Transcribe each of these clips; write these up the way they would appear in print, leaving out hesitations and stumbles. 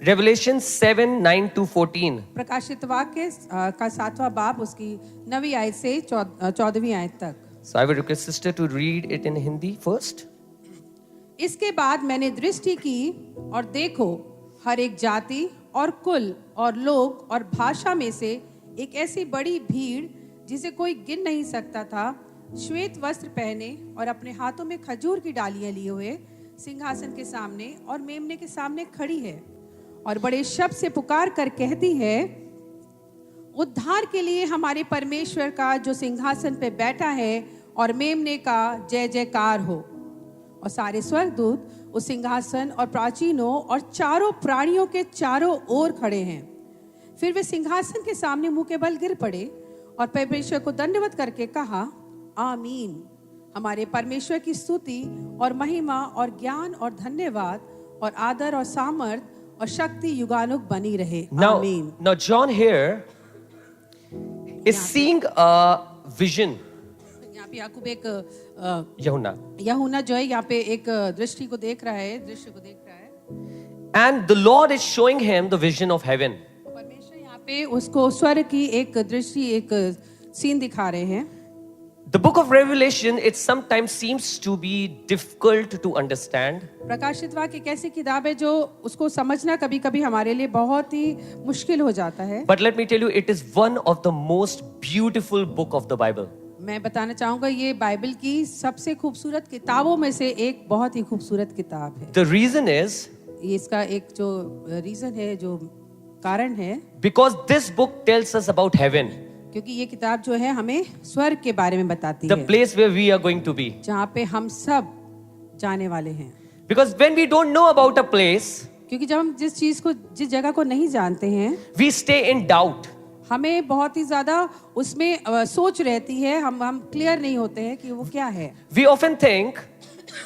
Revelation 7:9-14. प्रकाशित वाक्य का 7वां बाब उसकी 9वीं आयत से 14वीं आयत तक। So I would request sister to read it in Hindi first. इसके बाद मैंने दृष्टि की और देखो हर एक जाति और कुल और लोग और भाषा में से एक ऐसी बड़ी भीड़ जिसे कोई गिन नहीं सकता था, श्वेत वस्त्र पहने और अपने हाथों में खजूर की डालियां लिए हुए सिंहासन के सामने और मेमने के सामने खड़ी है और बड़े शब्द से पुकार कर कहती है, उद्धार के लिए हमारे परमेश्वर का जो सिंहासन पे बैठा है और मेमने का जय जयकार हो। और सारे स्वर्गदूत उस सिंहासन और प्राचीनों और चारों प्राणियों के चारों ओर खड़े हैं। फिर वे सिंहासन के सामने मुंह के बल गिर पड़े और परमेश्वर को दंडवत करके कहा, आमीन। हमारे परमेश्वर की स्तुति और महिमा और ज्ञान और धन्यवाद और आदर और सामर्थ और शक्ति युगानुग बनी रहे। आमीन। Now John here is seeing a vision. यहाँ पे याकूब एक Yahuna. जो है यहाँ पे एक दृष्टि को देख रहा है, दृश्य को देख रहा है। And the Lord is showing him the vision of heaven. परमेश्वर यहाँ पे उसको स्वर्ग की एक दृष्टि, एक सीन दिखा रहे हैं। The book of Revelation, it sometimes seems to be difficult to understand. प्रकाशित वाक्य एक ऐसी किताब है जो उसको समझना कभी-कभी हमारे लिए बहुत ही मुश्किल हो जाता है। But let me tell you, it is one of the most beautiful book of the Bible. मैं बताना चाहूंगा ये बाइबल की सबसे खूबसूरत किताबों में से एक बहुत ही खूबसूरत किताब है। The reason is ये इसका एक जो रीजन है, जो कारण है, because this book tells us about heaven, क्योंकि ये किताब जो है हमें स्वर्ग के बारे में बताती the है, place where we are going to be. जहाँ पे हम सब जाने वाले हैं। Because when we don't know about a place, क्योंकि जब हम जिस जगह को नहीं जानते हैं, we stay in doubt. हमें बहुत ही ज्यादा उसमें सोच रहती है, हम क्लियर नहीं होते हैं कि वो क्या है। We often think,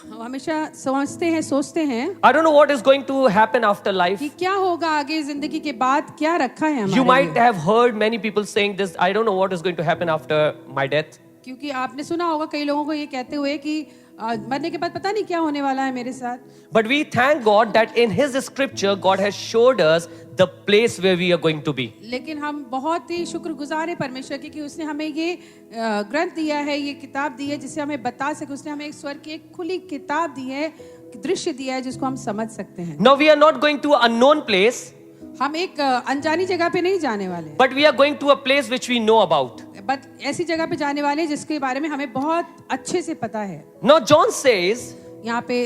हम हमेशा समझते हैं, सोचते हैं I don't know what is going to happen after life. कि क्या होगा आगे, जिंदगी के बाद क्या रखा है हमारे You might लिए। have heard many people saying this, I don't know what is going to happen after my death. क्योंकि आपने सुना होगा कई लोगों को ये कहते हुए कि मरने के बाद पता नहीं क्या होने वाला है मेरे साथ। But we thank God that in His scripture, God has showed us the place where we are going to be. लेकिन हम बहुत ही शुक्रगुजार हैं परमेश्वर की कि उसने हमें ये ग्रंथ दिया है, ये किताब दी है जिससे हमें बता सके। उसने हमें एक स्वर्ग की एक खुली किताब दी है, दृश्य दिया है जिसको हम समझ सकते हैं। Now we are not going to an unknown place, हम एक अनजानी जगह पे नहीं जाने वाले, but we are going to a place which we know about. But ऐसी जगह पे जाने वाले जिसके बारे में हमें बहुत अच्छे से पता है। Now John says, यहाँ पे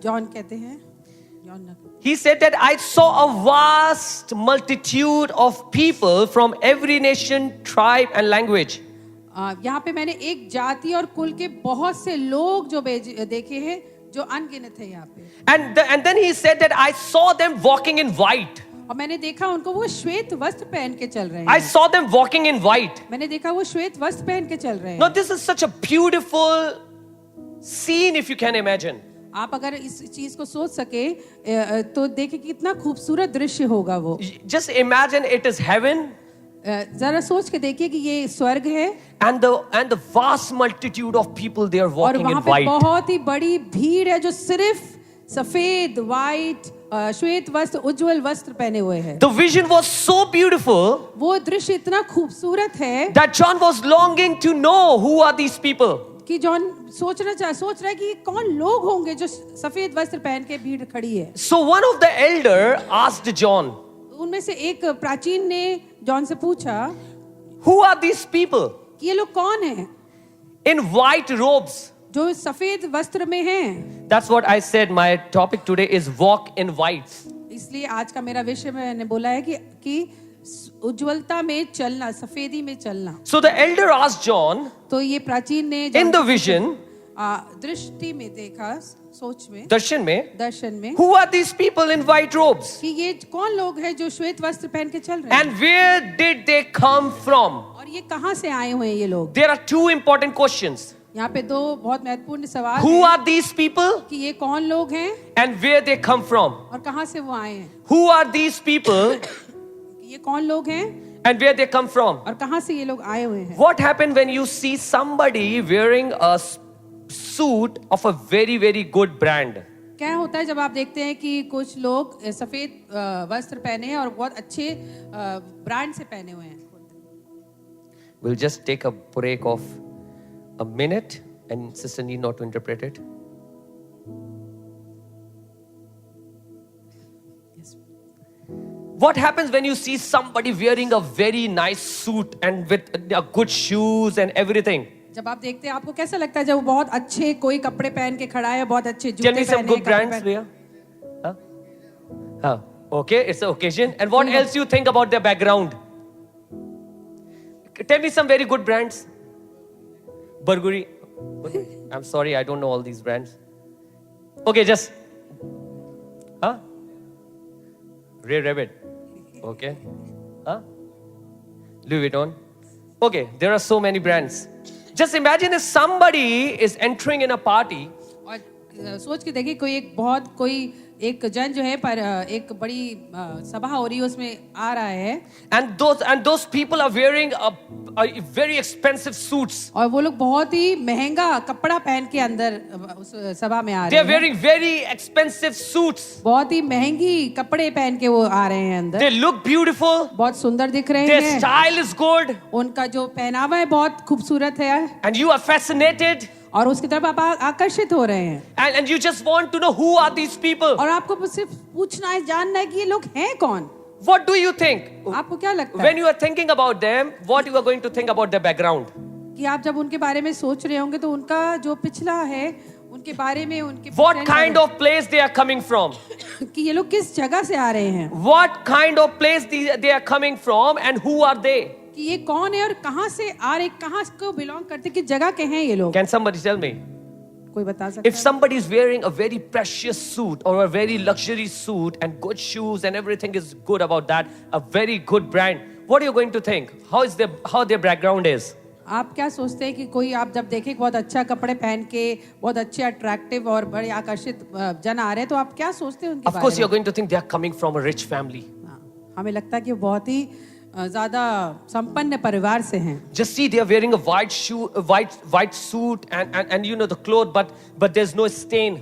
जॉन कहते हैं, he said that I saw a vast multitude of people from every nation, tribe and language. यहाँ पे मैंने एक जाति और कुल के बहुत से लोग जो देखे हैं जो अनगिनत है यहाँ पे। And then he said that I saw them walking in white. और मैंने देखा उनको वो श्वेत वस्त्र पहन के चल रहे हैं। I saw them walking in white. मैंने देखा वो श्वेत वस्त्र पहन के चल रहे हैं। Now this is such a beautiful scene if you can imagine. आप अगर इस चीज को सोच सके तो देखिए कितना खूबसूरत दृश्य होगा वो। Just imagine it is heaven. जरा सोच के देखिए कि ये स्वर्ग है And the vast multitude of people they are और walking in वहाँ पे white. बहुत ही बड़ी भीड़ है जो सिर्फ सफेद व्हाइट श्वेत वस्त्र उज्जवल वस्त्र पहने हुए है। The vision was so beautiful वो दृश्य इतना खूबसूरत है that John was longing to know who are these people. कि जॉन सोच रहा है कि कौन लोग होंगे जो सफेद वस्त्र पहन के भीड़ खड़ी है। So one of the elder asked John, उनमें से एक प्राचीन ने जॉन से पूछा, who are these people कि ये लोग कौन हैं in white robes? जो सफेद वस्त्र में हैं। That's what I said. My topic today is walk in white. इसलिए आज का मेरा विषय मैंने बोला है कि उज्जवलता में चलना, सफेदी में चलना। So the elder asked John, तो ये प्राचीन ने in the vision, दृष्टि में देखा, सोच में, दर्शन में, में, who are these people in white robes? कि ये कौन लोग हैं जो श्वेत वस्त्र पहन के चल रहे हैं? And where did they come from? और ये कहाँ से आए हुए हैं ये लोग? There are two important questions. यहाँ पे दो बहुत महत्वपूर्ण सवाल Who हैं are these people कि ये कौन लोग हैं and where they come from? और कहाँ से वो आए हैं? Who are these people कि ये कौन लोग हैं and where they come from? और कहाँ से ये लोग आए हुए हैं? What happened when you see somebody wearing a suit of a very, very good brand? क्या होता है जब आप देखते हैं कि कुछ लोग सफेद वस्त्र पहने हैं और बहुत अच्छे ब्रांड से पहने हुए हैं. We'll just take a break of a minute and sister need not to interpret it. Yes. What happens when you see somebody wearing a very nice suit and with good shoes and everything? जब आप देखते हैं आपको कैसा लगता है जब वो बहुत अच्छे कोई कपड़े पहन के खड़ा है, बहुत अच्छे Tell जूते me some पहने good हैं, brands, कपड़े Priya. Huh? Okay, it's an occasion. And what else you think about their background? Tell me some very good brands. Burberry. I'm sorry, I don't know all these brands. Okay, just. Huh? Ray Rabbit. Okay. Huh? Louis Vuitton. Okay, there are so many brands. Just imagine if somebody is entering in a party. और सोच के देखिए कोई एक जन जो है पर एक बड़ी सभा हो रही है उसमें आ रहा है. And those people are wearing a very expensive suits. और वो लोग बहुत ही महंगा कपड़ा पहन के अंदर उस सभा में आ They रहे are हैं. wearing very expensive suits. बहुत ही महंगी कपड़े पहन के वो आ रहे हैं अंदर. They look beautiful. बहुत सुंदर दिख रहे Their हैं. style is good. उनका जो पहनावा है बहुत खूबसूरत है. And you are fascinated. और उसकी तरफ आप आकर्षित हो रहे हैं. And you just want to know who are these people. और आपको सिर्फ पूछना है, जानना है कि ये लोग हैं कौन. What do you think? आपको क्या लगता When है you are thinking about them, what you are going to think about their background? कि आप जब उनके बारे में सोच रहे होंगे तो उनका जो पिछला है उनके बारे में उनके What kind of place they are coming from? कि ये लोग किस जगह से आ रहे हैं, What kind of place they are coming from and who are they? कि ये कौन है और कहाँ से आ रहे, कहाँ को बिलोंग करते, किस जगह के हैं ये लोग. Can somebody tell me? कोई बता सकता If somebody is wearing a very precious suit or a very luxury suit and good shoes and everything is good about that, a very good brand, what are you going to think? How their background is? आप क्या सोचते हैं कि कोई आप जब देखें बहुत अच्छा कपड़े पहन के बहुत अच्छे अट्रैक्टिव और बड़े आकर्षित जन आ रहे हैं तो आप क्या सोचते हैं उनके Of course, बारे you're going to think they are coming from a rich family. में. हाँ, हमें लगता है कि वो बहुत ही ज्यादा संपन्न परिवार से हैं. Just see, they are wearing a white suit and you know the cloth, but there's no stain.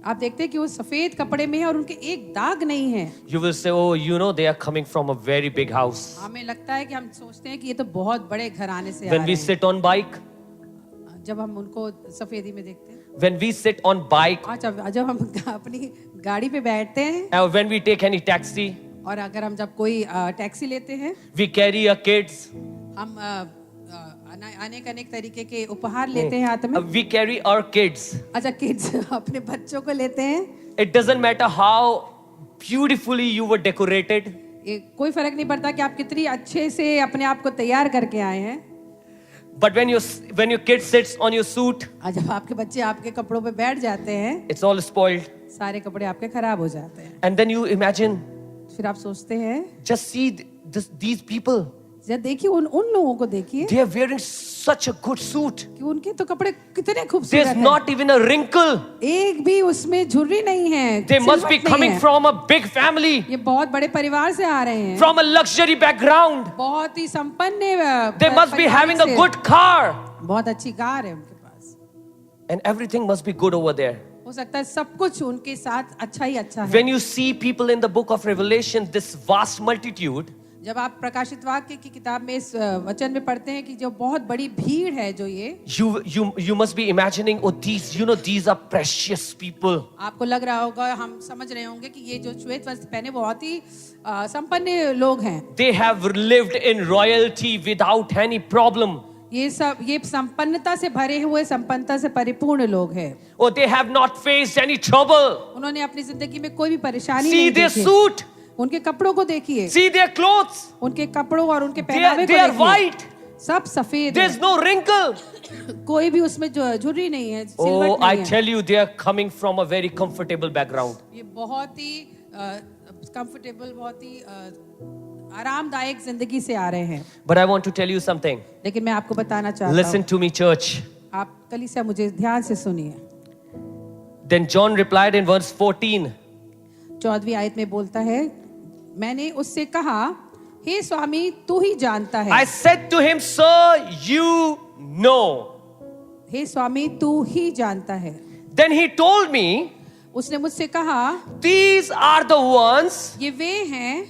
आप देखते हैं कि वो सफेद कपड़े में है और उनके एक दाग नहीं है. You will say, oh, you know, they are coming from a very big house. हमें लगता है कि हम सोचते हैं कि ये तो बहुत बड़े घराने से आ When रहे we हैं. sit on bike, जब हम उनको सफेदी में देखते हैं, when we sit on bike, जब हम अपनी गाड़ी पे बैठते हैं or when we take any taxi, और अगर हम जब कोई टैक्सी लेते हैं, we carry our kids, हम अनेक अनेक तरीके के उपहार लेते हैं हाथ में. we carry our kids. अच्छा, किड्स अपने बच्चों को लेते हैं. It doesn't matter how beautifully you were decorated. ये कोई फर्क नहीं पड़ता कि आप कितनी अच्छे से अपने आप को तैयार करके आए हैं. But when your kid sits on your suit, जब आपके बच्चे आपके कपड़ों पे बैठ जाते हैं, it's all spoiled. सारे कपड़े आपके खराब हो जाते हैं. And then you imagine, फिर आप सोचते हैं, just see these people. जब देखिए उन लोगों को देखिए They are wearing such a good suit. कि उनके तो कपड़े कितने खूबसूरत There's हैं. not even a wrinkle. एक भी उसमें झुर्री नहीं है. They must be सिलवट नहीं coming है. from a big family, ये बहुत बड़े परिवार से आ रहे हैं. from a luxury background. बहुत ही संपन्न They must be having a से. good car. बहुत अच्छी कार है उनके पास. And everything must be good over there. हो सकता है सब कुछ उनके साथ अच्छा ही अच्छा है. When you see people in the book of Revelation, this vast multitude, जब आप प्रकाशित वाक्य की किताब में इस वचन में पढ़ते हैं कि जो बहुत बड़ी भीड़ है जो ये, you must be imagining, oh, these are precious people. आपको लग रहा होगा, हम समझ रहे होंगे कि ये जो श्वेत वस्त्र पहने बहुत ही संपन्न लोग हैं. They have lived in royalty without any problem. ये संपन्नता से भरे हुए, संपन्नता से परिपूर्ण लोग हैं. Oh, they have not faced any trouble. उन्होंने अपनी जिंदगी में कोई भी परेशानी See नहीं their देखी. suit. उनके कपड़ों को देखिए, See their clothes. उनके कपड़ों और उनके पहनावे They को are देखिए. white. सब सफेद There's है. no wrinkle. कोई भी उसमें झुर्री नहीं है, Oh, सिलवट I नहीं है. tell you, they are coming from a very comfortable background. ये बहुत ही कंफर्टेबल, बहुत ही आरामदायक जिंदगी से आ रहे हैं. But I want to tell you something. लेकिन मैं आपको बताना चाहता Listen हूँ, to me, church. आप कलीसिया मुझे ध्यान से सुनिए. Then John replied in verse 14. 14वीं आयत में बोलता है, मैंने उससे कहा, हे स्वामी तू ही जानता है. I said to him, sir, you know. हे स्वामी तू ही जानता है. Then he told me, उसने मुझसे कहा, these are the ones, ये वे हैं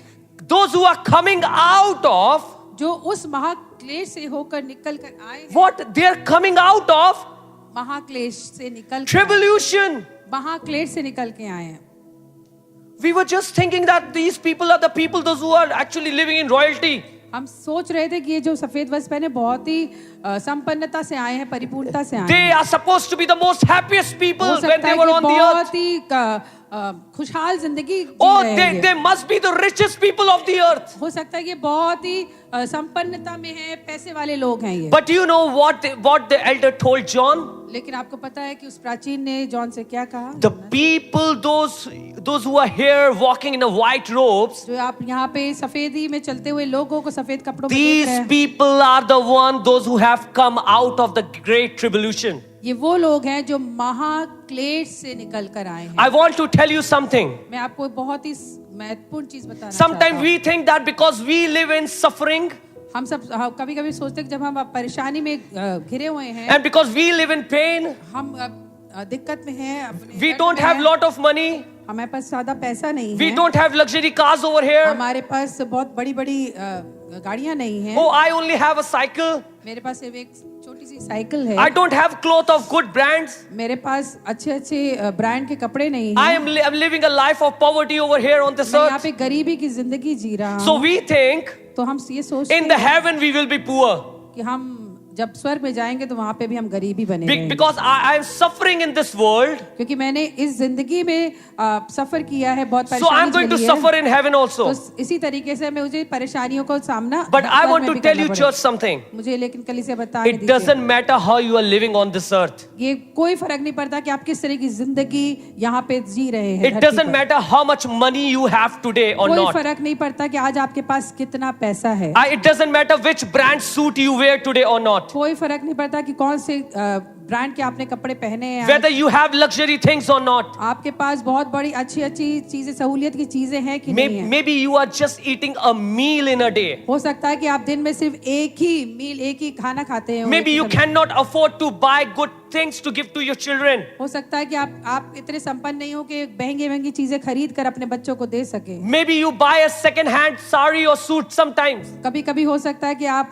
those who are coming out of, जो उस महाक्लेश से होकर निकल कर आए हैं। what? They are coming out of महाक्लेश से निकल tribulation. महाक्लेश से निकल के आए हैं। We were just thinking that these people are the people, those who are actually living in royalty. हम सोच रहे थे कि ये जो सफेद वस्त्र पहने बहुत ही संपन्नता से आए हैं, परिपूर्णता से आए They हैं। are supposed to be the most happiest people हो when सकता they है were कि on the earth. बहुत ही खुशहाल जिंदगी जी Oh, रहे हैं। they must be the richest people of the earth. हो सकता है कि बहुत ही संपन्नता में है, पैसे वाले लोग हैं ये। But you know what the elder told John? लेकिन आपको पता है कि उस प्राचीन ने जॉन से क्या कहा? The people, those who are here walking in a white robes, जो आप यहाँ पे सफेदी में चलते हुए लोगों को सफेद कपड़ों में देख रहे these हैं, people are the one, those who have come out of the great tribulation. ये वो लोग हैं जो महाक्लेश से निकल कर आए हैं। I want to tell you something. मैं आपको बहुत ही महत्वपूर्ण चीज बताना चाहता Sometimes हूँ। we think that because we live in suffering हम सब कभी कभी सोचते हैं कि जब हम परेशानी में घिरे हुए हैं, and because we live in pain, हम दिक्कत में हैं, अपने we दर्द don't में have हैं, lot of money, हमारे पास ज्यादा पैसा नहीं we है, don't have luxury cars over here. हमारे पास बहुत बड़ी बड़ी गाड़ियां नहीं हैं, Oh, I only have a cycle. मेरे पास सिर्फ एक छोटी सी साइकिल है, I don't have cloth of good brands. मेरे पास अच्छे अच्छे ब्रांड के कपड़े नहीं I हैं, am living a life of poverty over here on this मैं यहाँ earth. पे गरीबी की जिंदगी जी रहा So हूँ। we think तो हम ये सोचते in the हैं heaven we will be poor. कि हम जब स्वर्ग में जाएंगे तो वहां पे भी हम गरीबी बने रहेंगे। Because I am suffering in this world. क्योंकि मैंने इस जिंदगी में सफर किया है, बहुत So I am परेशानी going to झेली है। suffer in heaven also. तो इसी तरीके से मुझे परेशानियों को सामना But I स्वर्ग want में to भी tell करना you पड़ेगा। church something. मुझे लेकिन कल से बता It doesn't matter how you are living on this earth. ये कोई फर्क नहीं पड़ता कि आप किस तरह की जिंदगी यहाँ पे जी रहे हैं। It doesn't matter how much money you have today or कोई not. फर्क नहीं पड़ता कि आज आपके पास कितना पैसा है। It doesn't matter which brand suit you wear today or not. कोई फर्क नहीं पड़ता कि कौन से ब्रांड के आपने कपड़े पहने हैं। Whether you have luxury things or not. आपके पास बहुत बड़ी अच्छी अच्छी चीजें, सहूलियत की चीजें हैं कि नहीं है। Maybe you are just eating a meal in a day. हो सकता है कि आप दिन में सिर्फ एक ही मील, एक ही खाना खाते हैं। Maybe you cannot afford to buy good things to give to your children. हो सकता है कि आप इतने संपन्न नहीं हो कि महंगी महंगी चीजें खरीद कर अपने बच्चों को दे सके। Maybe you buy a second hand sari or suit sometimes. कभी कभी हो सकता है कि आप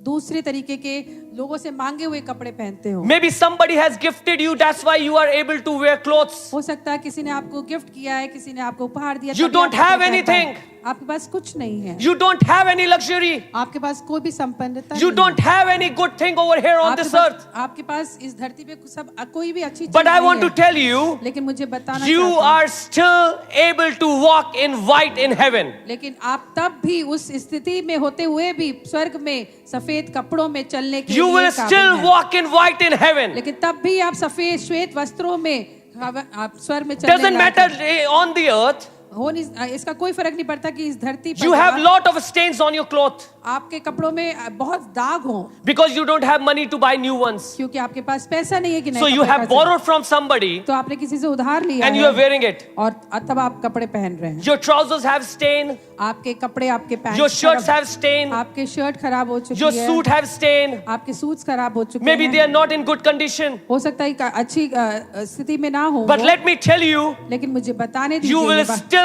दूसरे तरीके के लोगों से मांगे हुए कपड़े पहनते हो। Maybe somebody has gifted you, that's why you are able to wear clothes. हो सकता है किसी ने आपको गिफ्ट किया है, किसी ने आपको उपहार दिया। You तभी don't आप have कपड़े पहन anything. पाए। आपके पास कुछ नहीं है। You don't have any luxury. आपके पास कोई भी संपन्नता You नहीं don't have any good thing over here on आपके this पास- earth. आपके पास इस धरती पे सब कोई भी अच्छी चीज But I नहीं want to है। tell you, लेकिन मुझे बताना you चाहता हूं, are still able to walk in white in heaven. लेकिन आप तब भी उस स्थिति में होते हुए भी स्वर्ग में सफेद कपड़ों में चलने के You लिए will काबिल still हैं। walk in white in heaven. लेकिन तब भी आप सफेद श्वेत वस्त्रों में आप स्वर्ग में चलने Doesn't लायक matter हैं। on the earth. हो नहीं, इसका कोई फर्क नहीं पड़ता कि इस धरती पर You have जब lot of stains on your cloth आपके कपड़ों में बहुत दाग हो, because you don't have money to buy new ones. क्योंकि आपके पास पैसा नहीं है कि नए So you कपड़े have खरीदें। borrowed from somebody तो आपने किसी से उधार लिया and you are है wearing it. और तब आप कपड़े पहन रहे हैं। Your trousers have stain. आपके कपड़े, आपके pant, Your shirts have stain. आपके शर्ट खराब हो चुकी Your है, suit have stain. आपके सूट्स खराब हो चुके Maybe हैं। they are not in good condition. हो सकता है कि अच्छी स्थिति में ना हो But वो, let me tell you, लेकिन मुझे बताने you दीजिए will ये बात। still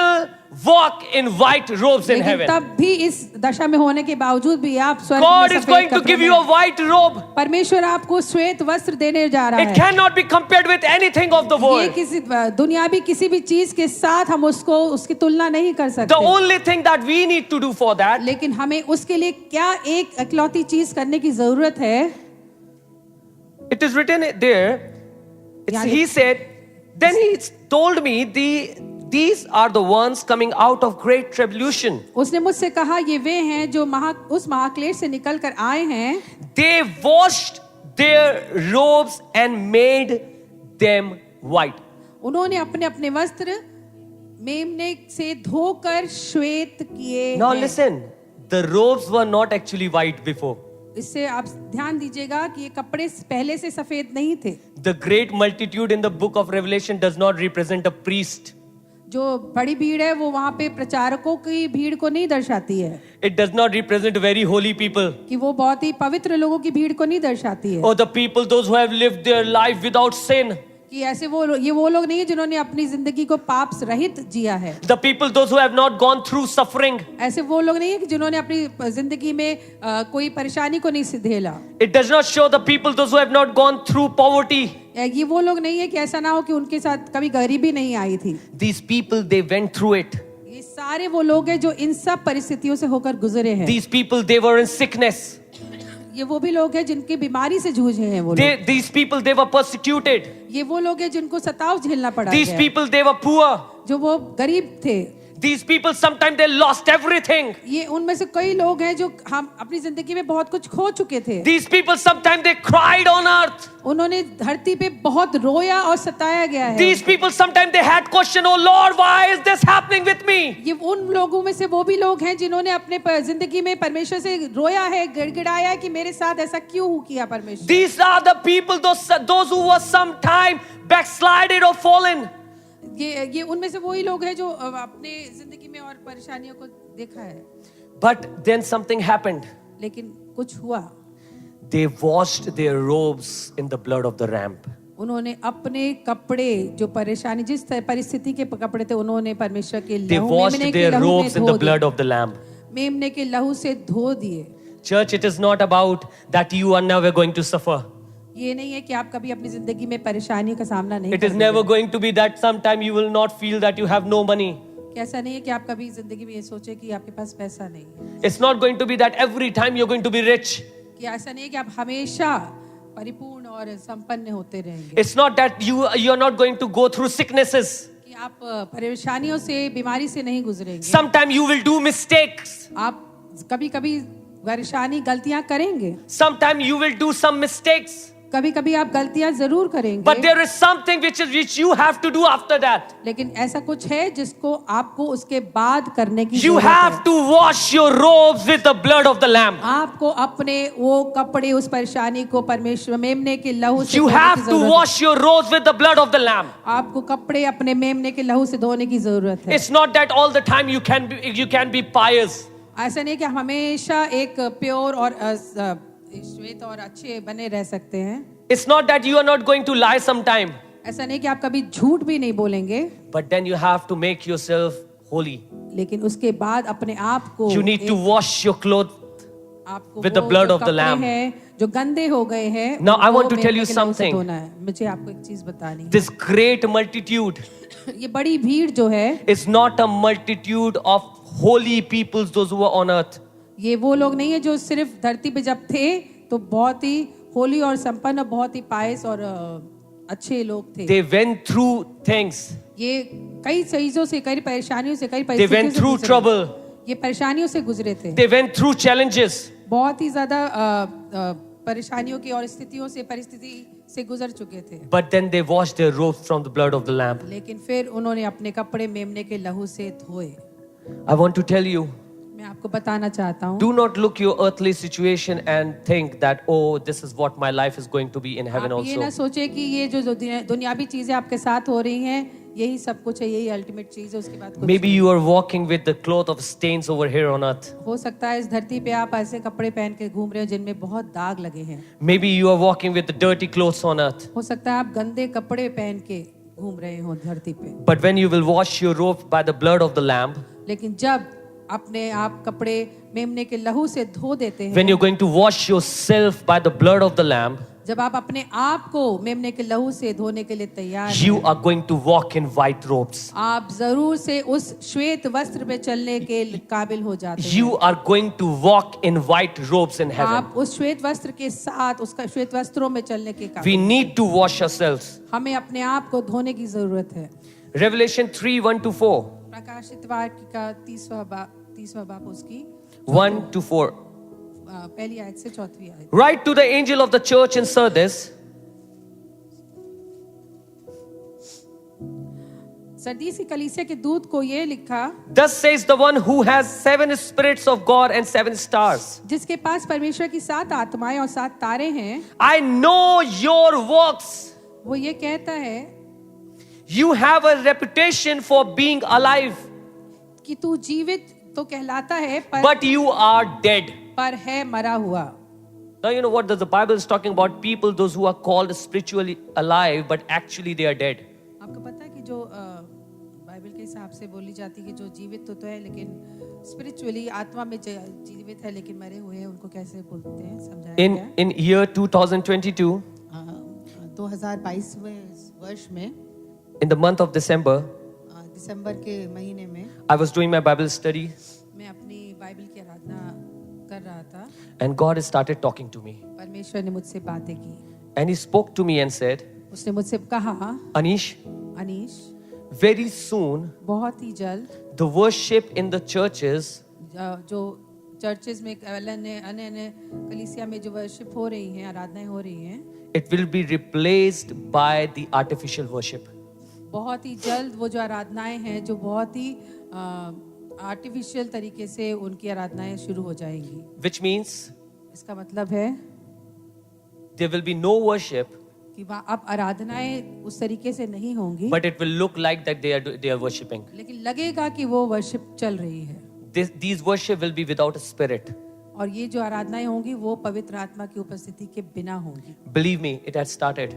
walk in white robes in लेकिन heaven. तब भी इस दशा में होने के बावजूद भी आप स्वर्ग God में is सफेद going to कपड़ों give में- you a white robe. परमेश्वर आपको श्वेत वस्त्र देने जा रहा It है। cannot be compared with anything of the ये world. किसी दुनियावी किसी भी चीज के साथ हम उसकी तुलना नहीं कर The सकते। only thing that we need to do for that, लेकिन हमें उसके लिए क्या एक इकलौती चीज करने की जरूरत है? it is written there. He said, then he told me, these are the ones coming out of great tribulation. उसने मुझसे कहा ये वे हैं जो उस महाक्लेश से निकल कर आए हैं। They washed their robes and made them white. उन्होंने अपने अपने वस्त्र मेमने से धोकर श्वेत किए Now हैं। listen, the robes were not actually white before. इससे आप ध्यान दीजिएगा कि ये कपड़े पहले से सफेद नहीं थे। The great multitude in the book of Revelation does not represent a priest. जो बड़ी भीड़ है वो वहाँ पे प्रचारकों की भीड़ को नहीं दर्शाती है, It does not represent very holy people कि वो बहुत ही पवित्र लोगों की भीड़ को नहीं दर्शाती है, or the people those who have lived their life without sin. कि ऐसे वो लोग नहीं है जिन्होंने अपनी जिंदगी को पाप रहित जिया है। The people, those who have not gone through suffering. ऐसे वो लोग नहीं है कि जिन्होंने अपनी जिंदगी में कोई परेशानी को नहीं झेला। It does not show the people, those who have not gone through poverty. ये वो लोग नहीं है कि ऐसा ना हो कि उनके साथ कभी गरीबी नहीं आई थी। These people, they went through it. ये सारे वो लोग हैं जो इन सब परिस्थितियों से होकर गुजरे हैं। These people, they were in sickness. ये वो भी लोग हैं जिनकी बीमारी से जूझे हैं वो लोग। These people, they were persecuted. ये वो लोग हैं जिनको सताव झेलना पड़ा These है। people, they were poor. जो वो गरीब थे। These people, sometimes they lost everything. ये उनमें से कई लोग हैं जो हम अपनी जिंदगी में बहुत कुछ खो चुके थे। These people, sometimes they cried on earth. उन्होंने धरती पे बहुत रोया और सताया गया है। These people, sometimes they had question, oh Lord, why is this happening with me? ये उन लोगों में से वो भी लोग हैं जिन्होंने अपने जिंदगी में परमेश्वर से रोया है, गिड़गिड़ाया है कि मेरे साथ ऐसा क्यों किया परमेश्वर। These are the people, those who were sometime backslided or fallen. ये उनमें से वही लोग हैं जो अपने जिंदगी में और परेशानियों को देखा है। But then something happened. लेकिन कुछ हुआ। They washed their robes in the blood of the lamb. उन्होंने अपने कपड़े जो परेशानी जिस परिस्थिति के कपड़े थे उन्होंने परमेश्वर के They लहू washed मेमने के their लहू में robes in धो the blood दिए। of the lamb. मेमने के लहू से धो दिए। Church, it is not about that you are never going to suffer. ये नहीं है कि आप कभी अपनी जिंदगी में परेशानी का सामना नहीं It is never going to be that sometime you will not feel that you have no money. कि ऐसा नहीं है कि आप कभी जिंदगी में ये सोचे कि आपके पास पैसा नहीं है। It's not going to be that every time you're going to be rich. कि ऐसा नहीं है कि आप हमेशा परिपूर्ण और संपन्न होते रहेंगे। It's not that you're not going to go through sicknesses. कि आप परेशानियों से बीमारी से नहीं गुजरेंगे। Sometime you will do mistakes. आप कभी-कभी परेशानी गलतियां करेंगे। Sometime you will do some mistakes. कभी-कभी आप गलतियां जरूर करेंगे। But there is something which you have to do after that. लेकिन ऐसा कुछ है जिसको आपको उसके बाद करने की You जरूरत have है। to wash your robes with the blood of the lamb. आपको अपने वो कपड़े उस परेशानी को परमेश्वर मेमने के लहू से You धोने की have to जरूरत है। wash your robes with the blood of the lamb. आपको कपड़े अपने मेमने के लहू से धोने की जरूरत है। It's not that all the time you can be pious. ऐसा नहीं कि हमेशा एक प्योर और श्वेत और अच्छे बने रह सकते हैं। It's not that you are not going to lie sometime. ऐसा नहीं कि आप कभी झूठ भी नहीं बोलेंगे। But then you have to make yourself holy. लेकिन उसके बाद अपने आप को You need to wash your clothes आपको with the वो blood जो of the कपड़े lamb. हैं, जो गंदे हो गए हैं। Now, I वो want to tell मेमने you के लहू से something. धोना है। मुझे आपको एक चीज बतानी है। This great multitude ये बड़ी भीड़ जो है is not a multitude of holy peoples, those who are on earth. ये वो लोग नहीं है जो सिर्फ धरती पे जब थे तो बहुत ही होली और संपन्न और बहुत ही पायस और अच्छे लोग थे। They went through things. ये कई चीजों से, कई परेशानियों से, कई They परिस्थितियों went से through गुजरे। trouble. ये परेशानियों से गुजरे थे। They went through challenges. बहुत ही ज्यादा परेशानियों की और स्थितियों से, परिस्थिति से गुजर चुके थे। But then they washed their robes from the blood of the lamb. लेकिन फिर उन्होंने अपने कपड़े मेमने के लहू से धोए। I want to tell you, मैं आपको बताना चाहता हूँ। do not look your earthly situation and think that, oh, this is what my life is going to be in heaven आप ये ना also. सोचे कि ये जो दुनियावी चीजें आपके साथ हो रही हैं यही सब कुछ है, यही अल्टीमेट चीज है, उसके बाद कुछ Maybe you are walking with the cloth of stains over here on earth. हो सकता है इस धरती पे आप ऐसे कपड़े पहन के घूम रहे हो जिनमें बहुत दाग लगे हैं। Maybe you are walking with the dirty clothes on earth. हो सकता है आप गंदे कपड़े पहन के घूम रहे हो धरती पे। But when you will wash your robe by the blood of the lamb, लेकिन जब अपने आप कपड़े मेमने के लहू से धो देते when हैं, you're going to wash yourself by the blood of the lamb, जब आप अपने आप को मेमने के लहू से धोने के लिए तैयार हैं, you are going to walk in white robes. आप जरूर से उस श्वेत वस्त्र पे चलने के काबिल हो जाते हैं। You are going to walk in white robes in heaven. आप उस श्वेत वस्त्र के साथ उसका श्वेत वस्त्रों में चलने के काबिल। We need to wash ourselves. हमें अपने आप को धोने की जरूरत है। Revelation 3:1-4. प्रकाशित वाक्य का 30वां बाप उसकी 1-4. पहली आयत से 4वीं आयत। Write to the angel of the church in Sardis, Sardis की कलीसिया के दूत को ये लिखा, thus says the one who has 7 spirits of God and 7 stars. जिसके पास परमेश्वर की 7 आत्माएं और 7 तारे हैं। I know your works. वो ये कहता है You have a reputation for being alive, कि तू जीवित तो कहलाता है but you are dead. पर है मरा हुआ। Now you know what the Bible is talking about, people those who are called spiritually alive but actually they are dead. आपको पता है कि जो बाइबल के हिसाब से बोली जाती है कि जो जीवित तो है लेकिन स्पिरिचुअली आत्मा में जीवित है लेकिन मरे हुए हैं, उनको कैसे बोलते हैं, समझाया गया? In year 2022, 2022 वर्ष में in the month of December, दिसंबर के महीने में I was doing my Bible study मैं अपनी बाइबल की आराधना कर रहा था, and God started talking to me. परमेश्वर ने मुझसे बातें की, And He spoke to me and said, उसने मुझसे कहा, Anish, अनीश, very soon बहुत ही जल्द the worship in the churches जो चर्चेज में अन्य कलीसिया में जो वर्शिप हो रही हैं, आराधनाएं हो रही हैं, it will be replaced by the artificial worship. बहुत ही जल्द वो जो आराधनाएं हैं जो बहुत ही आर्टिफिशियल तरीके से उनकी आराधनाएं शुरू हो जाएंगी. Which means इसका मतलब है there will be no worship, कि वहाँ अब आराधनाएं उस तरीके से नहीं होंगी, but it will look like that they are worshiping. लेकिन लगेगा कि वो वर्शिप चल रही है. These worship will be without a spirit. और ये जो आराधनाएं होंगी वो पवित्र आत्मा की उपस्थिति के बिना होंगी. Believe me, it has started.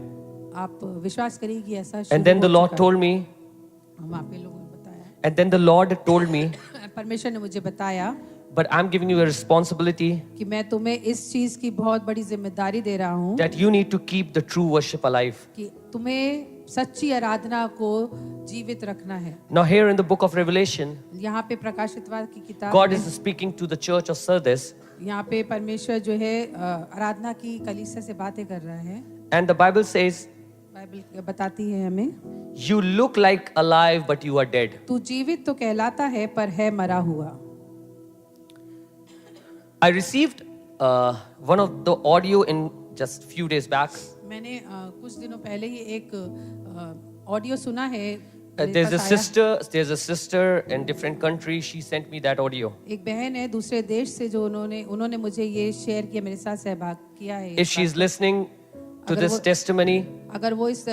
आप विश्वास करिए कि ऐसा And then the Lord told me, हम आप लोगों ने बताया, and then the Lord told me, परमेश्वर ने मुझे बताया but I'm giving you a responsibility कि मैं तुम्हें इस चीज की बहुत बड़ी जिम्मेदारी दे रहा हूँ that you need to keep the true worship alive. कि तुम्हें सच्ची आराधना को जीवित रखना है. Now here in the book of Revelation, यहाँ पे प्रकाशित वाक्य की किताब God में, is speaking to the church of Sardis, यहाँ पे परमेश्वर जो है आराधना की कलीसिया से बातें कर रहा है. and the Bible says, Bible बताती है हमें, you look like alive but you are dead. तू जीवित तो कहलाता है पर है मरा हुआ. I received one of the audio in just few days back. मैंने कुछ दिनों पहले ही एक ऑडियो सुना है. There's a sister in different country. She sent me that audio. एक बहन है दूसरे देश से जो उन्होंने मुझे ये शेयर किया, मेरे साथ सहभाग किया है. If she's listening to this testimony अगर वो इस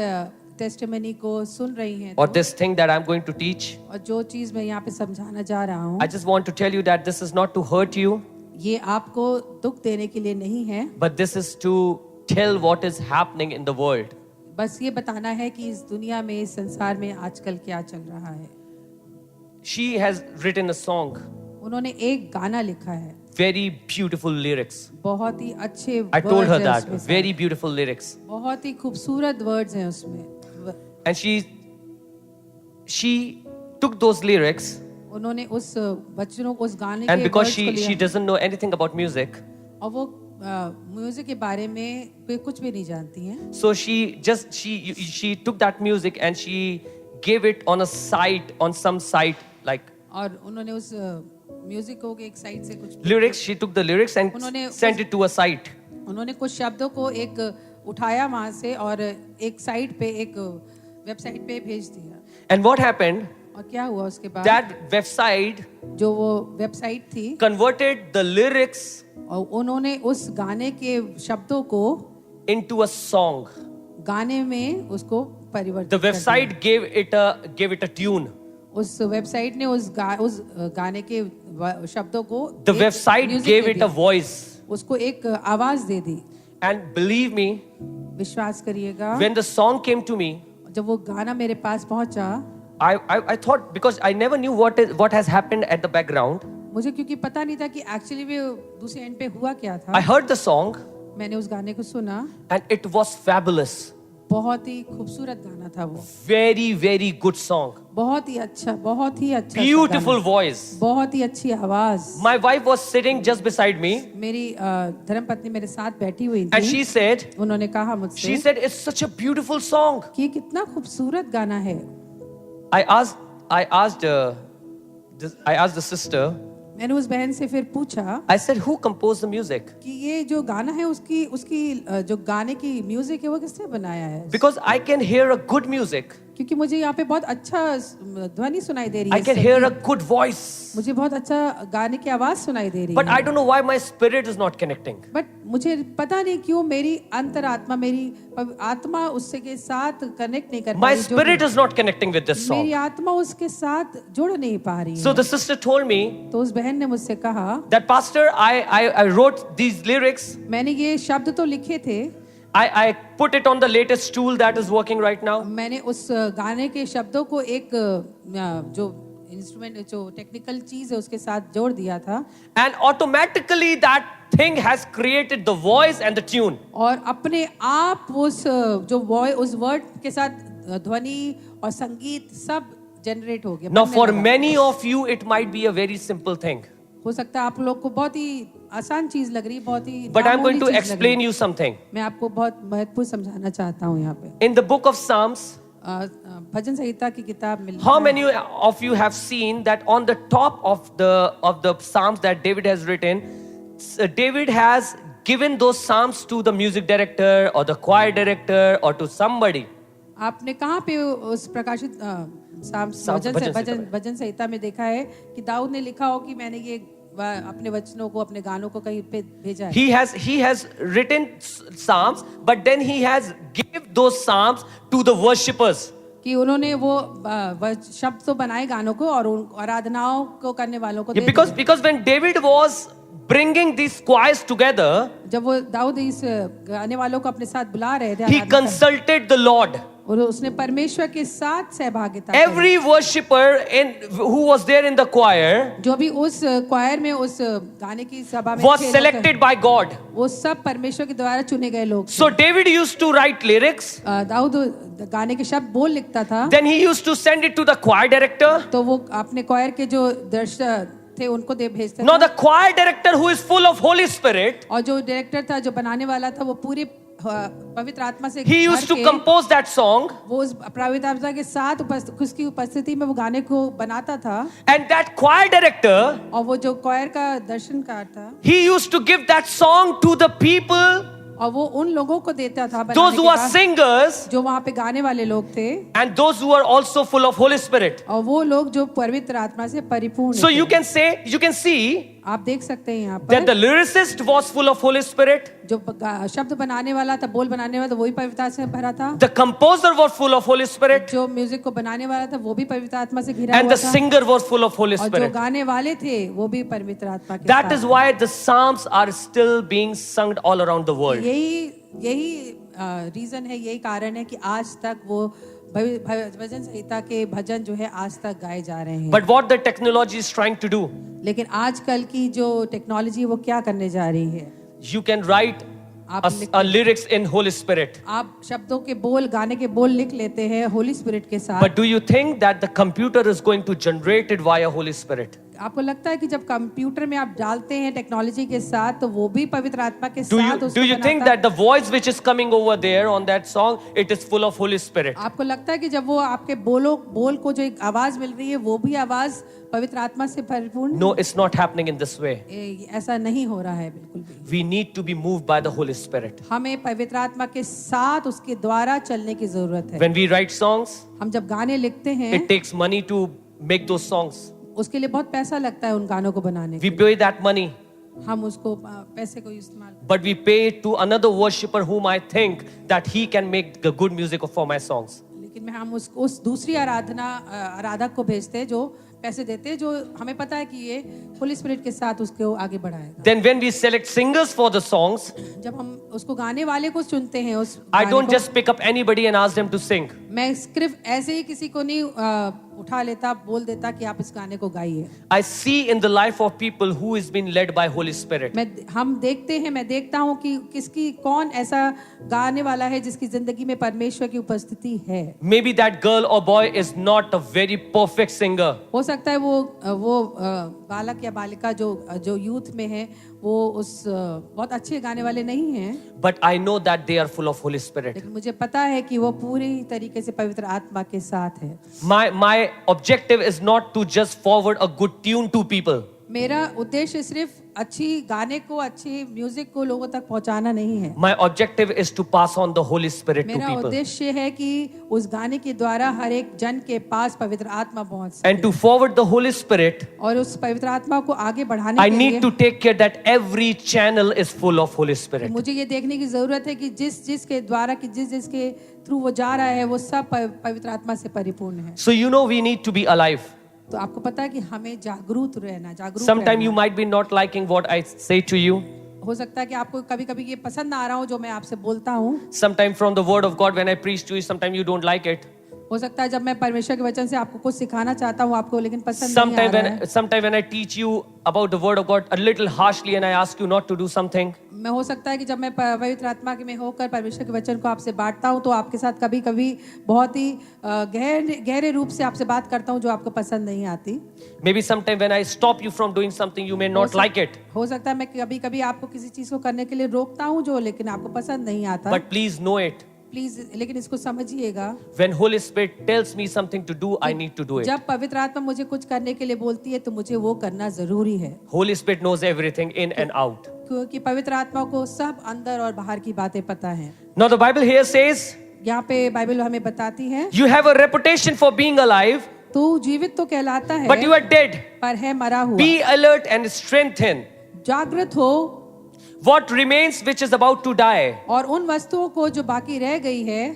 टेस्टिमनी को सुन रही हैं or this thing that I'm going to teach, और जो चीज मैं यहाँ पे समझाना जा रहा हूँ, I just want to tell you that this is not to hurt you, ये आपको दुख देने के लिए नहीं है, but this is to tell what is happening in the world. बस ये बताना है कि इस दुनिया में, इस संसार में आजकल क्या चल रहा है. She has written a song, उन्होंने एक गाना लिखा है, very beautiful lyrics. बहुत ही अच्छे I told her words हैं that, उसमें, very beautiful lyrics. बहुत ही खूबसूरत वर्ड्स हैं उसमें. And she took those lyrics, उन्होंने उस वचनों को, उस गाने and के because वर्ड्स को she लिया doesn't know anything about music, और वो म्यूजिक के बारे में कुछ भी नहीं जानती हैं. so she took that music and she gave it on a site, on some site, like और उन्होंने उस म्यूजिक को एक साइड से कुछ lyrics. She took the lyrics and उन्होंने sent it to a site. उन्होंने कुछ शब्दों को एक उठाया वहां से और एक साइट पे, एक वेबसाइट पे भेज दिया. And what happened? और क्या हुआ उसके बाद? That website जो वो वेबसाइट थी, converted the lyrics और उन्होंने उस गाने के शब्दों को into a song. गाने में उसको परिवर्तित The कर website gave it a tune. दिया. उस वेबसाइट ने उस गाने के शब्दों को The एक website music gave they it a दिया. voice. उसको एक आवाज दे दी. And believe me, विश्वास करिएगा, when the song came to me, जब वो गाना मेरे पास पहुंचा, I thought, because I never knew what has happened at the background. मुझे क्योंकि पता नहीं था कि एक्चुअली में दूसरे एंड पे हुआ क्या था. I heard the song मैंने उस गाने को सुना, and it was fabulous. बहुत ही खूबसूरत गाना था वो, Very, very good song. बहुत ही अच्छा Beautiful गाना. voice. बहुत ही अच्छी आवाज. My wife was sitting just beside me मेरी धर्मपत्नी मेरे साथ बैठी हुई and थी. she said, उन्होंने कहा मुझसे it's such a beautiful song. कि ये कितना खूबसूरत गाना है. I asked the sister, मैंने उस बहन से फिर पूछा I said, who composed the music? कि ये जो गाना है उसकी जो गाने की म्यूजिक है वो किसने बनाया है. Because I can hear a good music क्योंकि मुझे यहाँ पे बहुत अच्छा ध्वनि सुनाई दे रही I है, can hear a good voice. मुझे बहुत अच्छा गाने की आवाज सुनाई दे रही But है, I don't know why my spirit is not connecting. But मुझे पता नहीं क्यों मेरी अंतरात्मा, मेरी आत्मा उससे के साथ कनेक्ट नहीं कर पा My रही, spirit is not connecting with this मेरी song. आत्मा उसके साथ जुड़ नहीं पा रही So है। the sister told me तो उस बहन ने मुझसे कहा, that, Pastor, I wrote these lyrics. मैंने ये शब्द तो लिखे थे, I put it on the latest tool that is working right now. मैंने उस गाने के शब्दों को एक जो इंस्ट्रूमेंट, जो टेक्निकल चीज है उसके साथ जोड़ दिया था, And automatically that thing has created the voice and the tune. और अपने आप उस जो उस वर्ड के साथ ध्वनि और संगीत सब जनरेट हो गया, Now बनने for लगा। many of you it might be a very simple thing. हो सकता है आप लोग को बहुत ही आसान चीज लग रही है, बहुत ही But I'm going मामूली to चीज लग explain रही you something. है। मैं आपको बहुत महत्वपूर्ण समझाना चाहता हूँ यहाँ पे। In the book of Psalms, भजन संहिता की किताब में how many of you have seen that on the top of the Psalms that David has written, David has given those Psalms to the music director or the choir director or to somebody. आपने कहाँ पे उस प्रकाशित भजन संहिता में देखा है कि दाऊद ने लिखा हो कि मैंने ये अपने वचनों को, अपने गानों को कहीं पे भेजा है? He has written Psalms, but then he has gave those Psalms to the worshippers. कि उन्होंने वो शब्द तो बनाए गानों को और आराधनाओं को करने वालों को दे दिए। Because when David was bringing these choirs together, जब वो दाऊद इस गाने वालों को अपने साथ बुला रहे थे, he consulted the Lord. और उसने परमेश्वर के साथ सहभागिता की। Every worshipper who was there in the choir जो भी उस क्वायर में, उस गाने की सभा में was थे, selected by God. वो सब परमेश्वर के द्वारा चुने गए लोग थे। So David used to write lyrics. Dawood गाने के शब्द बोल लिखता था, Then he used to send it to the choir director. तो वो अपने क्वायर के जो दर्शक थे उनको दे भेजता Now था, the choir director who is full of Holy Spirit, और जो डायरेक्टर था, जो बनाने वाला था, वो पूरे पवित्र आत्मा से he used भर to के compose that song. वो उस पवित्र आत्मा के साथ उसकी उपस्थिति में वो गाने को बनाता था, And that choir director, और वो जो क्वायर का दर्शनकार था, he used to give that song to the people, और वो उन लोगों को देता था बनाने those के who are बाद, singers, जो वहाँ पे गाने वाले लोग थे, and those who are also full of Holy Spirit. और वो लोग जो पवित्र आत्मा से परिपूर्ण So थे। you can see आप देख सकते हैं यहाँ that the पर lyricist was full of Holy Spirit, जो शब्द बनाने वाला था, बोल बनाने वाला था, वही पवित्र आत्मा से भरा था, the composer was full of Holy Spirit, जो म्यूजिक को बनाने वाला था वो भी पवित्र आत्मा से घिरा and हुआ the था, singer was full of Holy और जो Spirit. गाने वाले थे वो भी पवित्र आत्मा के That साथ। is why the Psalms are still being sung all around the world. यही रीजन है, यही कारण है कि आज तक वो भजन संहिता के भजन जो है आज तक गाए जा रहे हैं। But what the technology is trying to do, लेकिन आजकल की जो टेक्नोलॉजी वो क्या करने जा रही है, you can write a lyrics in Holy Spirit. आप शब्दों के बोल, गाने के बोल लिख लेते हैं होली स्पिरिट के साथ। But do you think that the computer is going to generate it via Holy Spirit? आपको लगता है कि जब कंप्यूटर में आप डालते हैं टेक्नोलॉजी के साथ, तो वो भी पवित्र आत्मा के साथ उसको Do you think बनाता है? that the voice which is coming over there on that song, it is full of Holy Spirit? आपको लगता है कि जब वो आपके बोल को जो एक आवाज मिल रही है, वो भी आवाज पवित्र आत्मा से परिपूर्ण? No, it's not happening in this way. ऐसा नहीं हो रहा है बिल्कुल भी। We need to be moved by the Holy Spirit. हमें पवित्र आत्मा के साथ उसके द्वारा चलने की जरूरत है। When we write songs, हम जब गाने लिखते हैं, it takes money to make those songs. उसके लिए बहुत पैसा लगता है उन गानों को बनाने We के लिए। pay that money, हम उसको पैसे को इस्तेमाल, but we pay to another worshipper whom I think that he can make the good music for my songs. लेकिन हम उस दूसरी आराधक को भेजते हैं जो पैसे देते हैं, जो हमें पता है कि ये होली स्पिरिट के साथ उसको आगे बढ़ाएगा। Then when we select singers for the songs, जब हम उसको गाने वाले को चुनते हैं, उस I गाने don't को, just pick up anybody and ask them to sing. मैं सिर्फ ऐसे ही किसी को नहीं उठा लेता, बोल देता कि आप इस गाने को गाइए। I see in the life of people who is being led by Holy Spirit. मैं देखता हूँ कि कौन ऐसा गाने वाला है जिसकी जिंदगी में परमेश्वर की उपस्थिति है। Maybe that girl or boy is not a very perfect singer, हो सकता है वो बालक या बालिका जो यूथ में है, वो उस बहुत अच्छे गाने वाले नहीं हैं, but I know that they are full of Holy Spirit. लेकिन मुझे पता है कि वो पूरी तरीके से पवित्र आत्मा के साथ है। My objective is not to just forward a good tune to people. मेरा उद्देश्य सिर्फ अच्छी गाने को, अच्छी म्यूजिक को लोगों तक पहुंचाना नहीं है। My objective is to pass on the Holy Spirit to मेरा people उद्देश्य है कि उस गाने के द्वारा हर एक जन के पास पवित्र आत्मा पहुंच सके, and to forward the Holy Spirit. और उस पवित्र आत्मा को आगे बढ़ाने I के need लिए to take care that every channel is full of Holy Spirit. मुझे ये देखने की जरूरत है कि जिसके द्वारा, कि जिसके थ्रू वो जा रहा है, वो सब पवित्र आत्मा से परिपूर्ण है। So you know we need to be alive. तो आपको पता है कि हमें जागरूक रहना, जागरूक Sometime you रहना। might be not liking what I say to you. हो सकता है कि आपको कभी-कभी ये पसंद ना आ रहा हो जो मैं आपसे बोलता हूँ। Sometime from the word of God when I preach to you, sometime you don't like it. हो सकता है जब मैं परमेश्वर के वचन से आपको कुछ सिखाना चाहता हूँ, आपको लेकिन पसंद नहीं आ रहा है। Sometime when I teach you about the word of God a little harshly and I ask you not to do something. मैं हो सकता है कि जब मैं पवित्र आत्मा में होकर परमेश्वर के वचन को आपसे बांटता हूँ, तो आपके साथ कभी-कभी बहुत ही गहरे रूप से आपसे बात करता हूँ जो आपको पसंद नहीं आती। Maybe sometime when I stop you from doing something, you may not like it. हो सकता है मैं कभी-कभी आपको किसी चीज को करने के लिए रोकता हूँ जो लेकिन आपको पसंद नहीं आता। But please know it. Please लेकिन इसको समझिएगा, When Holy Spirit tells me something to do, I need to do it. जब पवित्र आत्मा मुझे कुछ करने के लिए बोलती है तो मुझे वो करना जरूरी है, Holy Spirit knows everything in and out. क्योंकि पवित्र आत्मा को सब अंदर और बाहर की बातें पता है। Now the Bible here says, यहाँ पे बाइबल हमें बताती है, you have a reputation for being alive, तू जीवित तो कहलाता है but you are dead. पर है मरा हुआ। Be alert and strengthened. जागृत हो What remains which is about to die. और उन वस्तुओं को जो बाकी रह गई है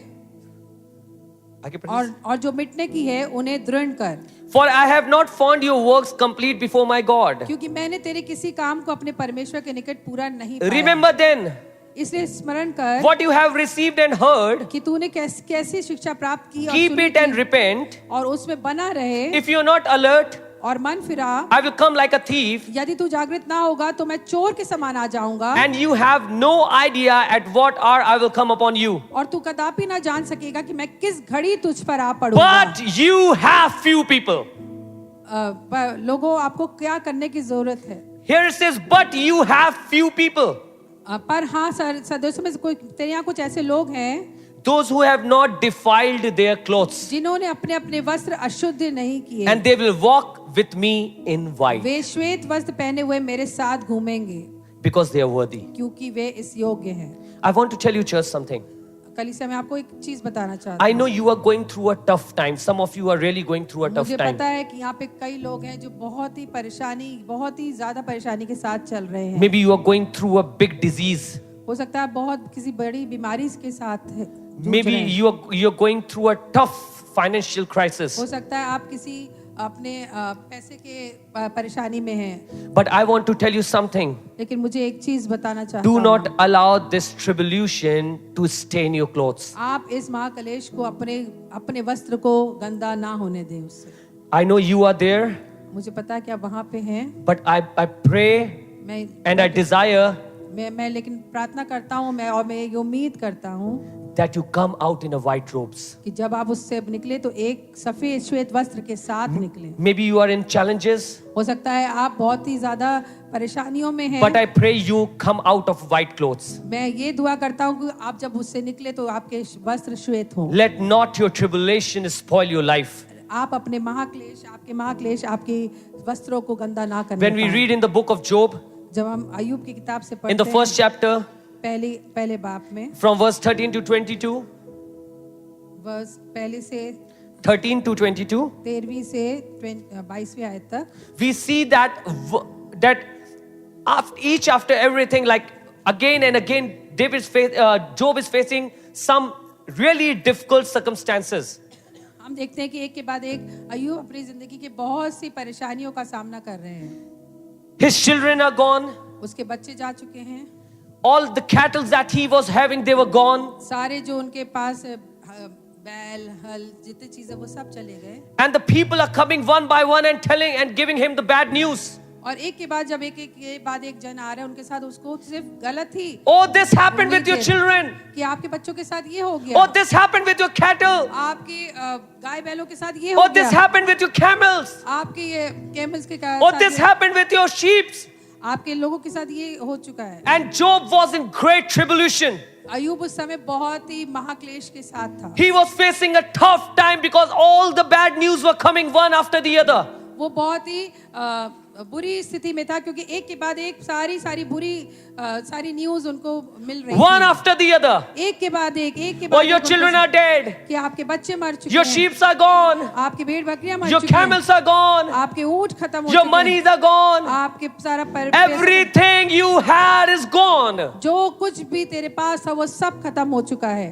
आगे पढ़िए. और जो मिटने की है उन्हें दृढ़ कर, For I have not found your works complete before my God. क्योंकि मैंने तेरे किसी काम को अपने परमेश्वर के निकट पूरा नहीं पाया। Remember then इसलिए स्मरण कर what you have received and heard, कि तूने कैसी शिक्षा प्राप्त की और keep सुनी it and repent. और उसमें बना रहे If you are not alert, और मन फिरा, I will come like a thief, यदि तू जागृत ना होगा तो मैं चोर के समान आ जाऊंगा, and you have no idea at what hour I will come upon you. और तू कदापि ना जान सकेगा कि मैं किस घड़ी तुझ पर आ पड़ूंगा। But you have few people. लोगों, आपको क्या करने की जरूरत है? Here it says, but you have few people. पर हाँ सदस्यों में कोई तेरे यहाँ कुछ ऐसे लोग हैं Those who have not defiled their clothes, जिन्होंने अपने अपने वस्त्र अशुद्ध नहीं किए, and they will walk with me in white, वे श्वेत वस्त्र पहने हुए मेरे साथ घूमेंगे because they are worthy. क्योंकि वे इस योग्य हैं। I want to tell you church something. कलीसिया मैं आपको एक चीज बताना चाहता I हूँ। know you are going through a tough time. Some of you are really going through a tough मुझे time. पता है कि यहाँ पे कई लोग हैं जो बहुत ही ज्यादा परेशानी के साथ चल रहे हैं। Maybe you are going through a big disease. हो सकता है बहुत किसी बड़ी बीमारी के साथ है, जूझ Maybe रहे हैं। you are going through a tough financial crisis. हो सकता है आप किसी अपने पैसे के परेशानी में हैं। But I want to tell you something. लेकिन मुझे एक चीज बताना चाहता Do हूँ, not allow this tribulation to stain your clothes. आप इस महाक्लेश को अपने वस्त्र को गंदा ना होने दें उससे। I know you are there, मुझे पता है कि आप वहाँ पे हैं। but I pray and I desire मैं लेकिन प्रार्थना करता हूँ, मैं ये उम्मीद करता हूँ that you come out in a white robes. कि जब आप उससे निकले तो एक सफेद श्वेत वस्त्र के साथ निकले। Maybe you are in challenges, हो सकता है आप बहुत ही ज्यादा परेशानियों में हैं, but I pray you come out of white clothes. मैं ये दुआ करता हूँ कि आप जब उससे निकले तो आपके वस्त्र श्वेत हों। Let not your tribulation spoil your life. आप अपने आपके महाक्लेश आपके वस्त्रों को गंदा ना करने When we पाएं। read in the book of Job, जब हम अय्यूब की किताब से in पढ़ते the first हैं, chapter, पहले बाप में from verse 13 to 22, वर्स पहले से 13 to 22, 13वीं से 22वीं आयत तक we see that after everything, like again and again, Job is facing some really difficult circumstances. हम देखते हैं कि एक के बाद एक अय्यूब अपनी जिंदगी के बहुत सी परेशानियों का सामना कर रहे हैं। His children are gone. उसके बच्चे जा चुके हैं, All the cattle that he was having, they were gone. सारे जो उनके पास बैल हल जितनी चीजें वो सब चले गए, And the people are coming one by one and telling and giving him the bad news. और एक के बाद जब एक जन आ रहे हैं उनके साथ उसको सिर्फ गलत ही Oh, this happened with your children. कि आपके बच्चों के साथ ये हो गया, Oh, this happened with your cattle. आपके गाय बैलों के साथ ये हो Oh, this गया, happened with your camels. आपके ये कैमल्स के Oh, साथ this happened with your sheep. आपके लोगों के साथ ये हो चुका है। And Job was in great tribulation. अय्यूब उस समय बहुत ही महाक्लेश के साथ था। He was facing a tough time because all the bad news were coming one after the other. वो बहुत ही बुरी स्थिति में था, क्योंकि एक के बाद एक सारी बुरी सारी न्यूज उनको मिल रही One थी। after the other. एक के बाद एक Oh, your एक children are dead. कि आपके बच्चे मर चुके Your हैं, sheep are gone. आपके भेड़ बकरियां मर Your चुकी हैं, camels are gone. आपके ऊंट खत्म हो Your चुके हैं, monies are gone. आपके सारा Everything you had is gone. जो कुछ भी तेरे पास था वो सब खत्म हो चुका है।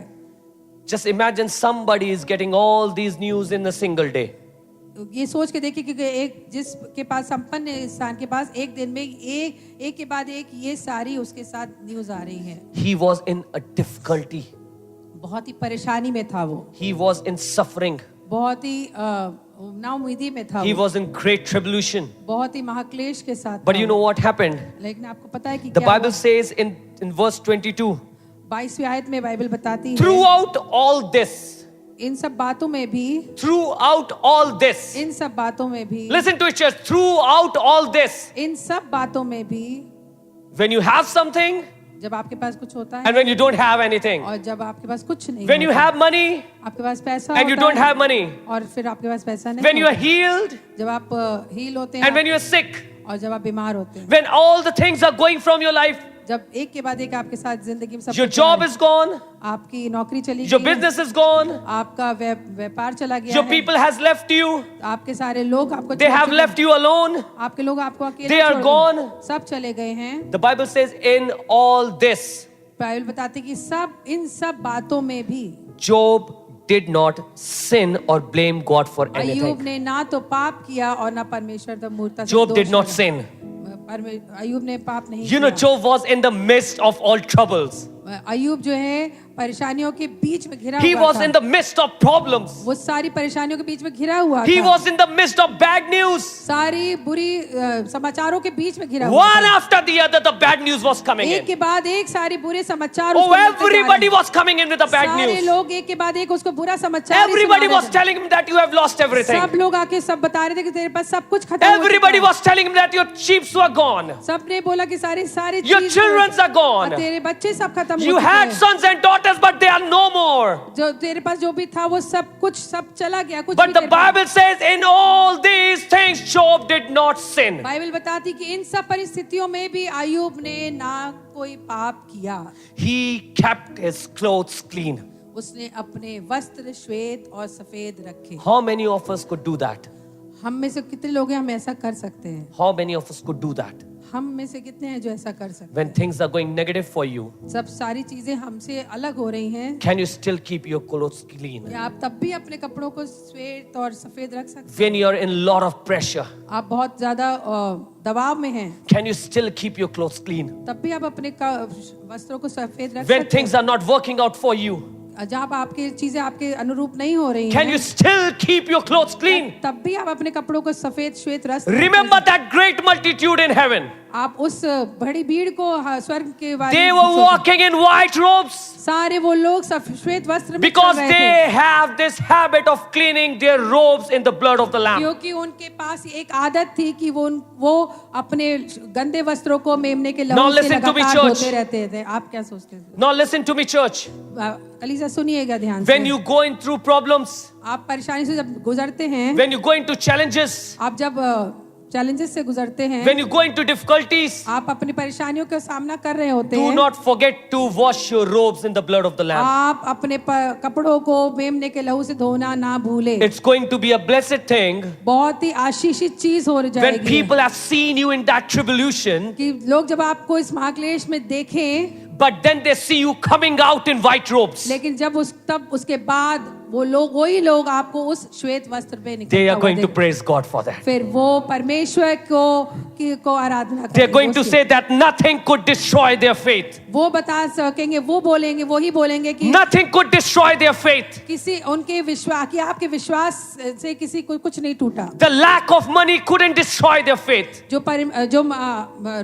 Just imagine somebody is getting all these news in a single day. ये सोच के देखिए कि एक जिसके पास संपन्न इंसान के पास एक दिन में एक के बाद एक ये सारी उसके साथ न्यूज आ रही है। He was in a difficulty. बहुत ही परेशानी में था वो, He was in suffering. बहुत ही नाउमीदी में था He वो, was in great tribulation. बहुत ही महाक्लेश के साथ But था you know what happened? लेकिन आपको पता है कि The क्या Bible says in verse 22, 22वीं आयत में बाइबल बताती है, throughout all this, इन सब बातों में भी, throughout all this, इन सब बातों में भी, listen to it, church, throughout all this, इन सब बातों में भी, when you have something जब आपके पास कुछ होता है and when you don't have anything, और जब आपके पास कुछ नहीं when you होता, have money आपके पास पैसा and you होता don't है have money, और फिर आपके पास पैसा नहीं when you are होता, healed जब आप हील होते and हैं when you are sick, और जब आप बीमार होते हैं, when all the things are going from your life, जब एक के बाद एक आपके साथ जिंदगी में सब your कुछ job है, is gone, आपकी नौकरी चली your गई है, business is gone, आपका व्यापार चला गया your है, people has left you, आपके सारे लोग आपको they छोड़ have चुके left you alone. हैं, आपके लोग आपको अकेले They are छोड़ gone. गए, सब चले गए हैं। The Bible says in all this, Bible बताती कि सब इन सब बातों में भी Job did not sin or blame God for Ayyub anything. ने ना तो पाप किया और ना परमेश्वर द मूर्ता से Job दोष did not लगाया। sin. अय्यूब ने पाप नहीं You know, किया। Job was in the midst of all troubles. अय्यूब जो है परेशानियों के बीच में घिरा He हुआ was था। in the midst of problems. वो सारी परेशानियों के बीच में घिरा हुआ He था। was in the midst of bad news. सारी बुरी समाचारों के बीच में घिरा हुआ One था। after the other, the bad news was coming एक in. के बाद एक सारे बुरे समाचार Oh, उसको मिलते जा रहे everybody हैं। was coming in with the bad सारे news. लोग एक के बाद एक उसको बुरा समाचार ही Everybody सुना was रहे थे। telling him that you have lost everything. सब लोग आके सब बता रहे थे कि तेरे पास सब कुछ खत्म हो चुका Everybody है। was telling him that your sheep were gone. सब ने बोला कि सारे Your चीज children are gone. और तेरे बच्चे सब खत्म You हो चुके had हैं। sons and daughters, but they are no more. जो तेरे पास जो भी था वो सब कुछ सब चला गया कुछ But भी the तेरे पास- Bible says in all these things, Job did not sin. Bible बताती कि इन सब परिस्थितियों में भी अय्यूब ने ना कोई पाप किया, He kept his clothes clean. उसने अपने वस्त्र श्वेत और सफेद रखे। How many of us could do that? हम में से कितने लोग हैं हम ऐसा कर सकते हैं? How many of us could do that? हम में से कितने हैं जो ऐसा कर सकते When things are going negative for you, हैं? सब सारी चीजें हमसे अलग हो रही हैं, can you still keep your clothes clean? क्या आप तब भी अपने कपड़ों को श्वेत और सफेद रख सकते हैं? When you're in a lot of pressure, आप बहुत ज्यादा दबाव में हैं, can you still keep your clothes clean? तब भी आप अपने वस्त्रों को सफेद रख When सकते things are not working out for you, हैं। जब आपकी चीजें आपके अनुरूप नहीं हो रही can हैं, you still keep your clothes clean? तब भी आप अपने कपड़ों को सफेद श्वेत रख Remember that great multitude in heaven. आप उस बड़ी भीड़ को स्वर्ग के बारे They में were सोचो। walking in white robes सारे वो लोग श्वेत वस्त्र में because चल रहे they थे, have this habit of cleaning their robes in the blood of the Lamb. क्योंकि उनके पास एक आदत थी कि वो अपने गंदे वस्त्रों को मेमने के Now लहू से listen to me, लगातार church. धोते रहते थे। आप क्या सोचते थे? Now listen to me, church. कलीसिया सुनिएगा ध्यान When से। you going through problems, आप परेशानी से जब गुजरते हैं, when you going to challenges, आप जब चैलेंजेस से गुजरते हैं, when you going to difficulties, आप अपनी परेशानियों का सामना कर रहे होते do हैं, not forget to wash your robes in the blood of the Lamb. आप अपने कपड़ों को मेमने के लहू से धोना ना भूले। It's going to be a blessed thing बहुत ही आशीषित चीज हो when जाएगी people have seen you in that tribulation, कि लोग जब आपको इस महाक्लेश में देखें, but then they see you coming out in white robes. लेकिन जब उसके बाद वही लोग आपको उस श्वेत वस्त्र पे They निकलता are हुआ going to देखें। praise God for that. फिर वो परमेश्वर को आराधना They are करेंगे, going to उसकी। say that nothing could destroy their faith. वो बता सकेंगे, वो बोलेंगे, वही बोलेंगे कि Nothing could destroy their faith. किसी उनके विश्वास कि आपके विश्वास से किसी को कुछ नहीं टूटा। The lack of money couldn't destroy their faith. जो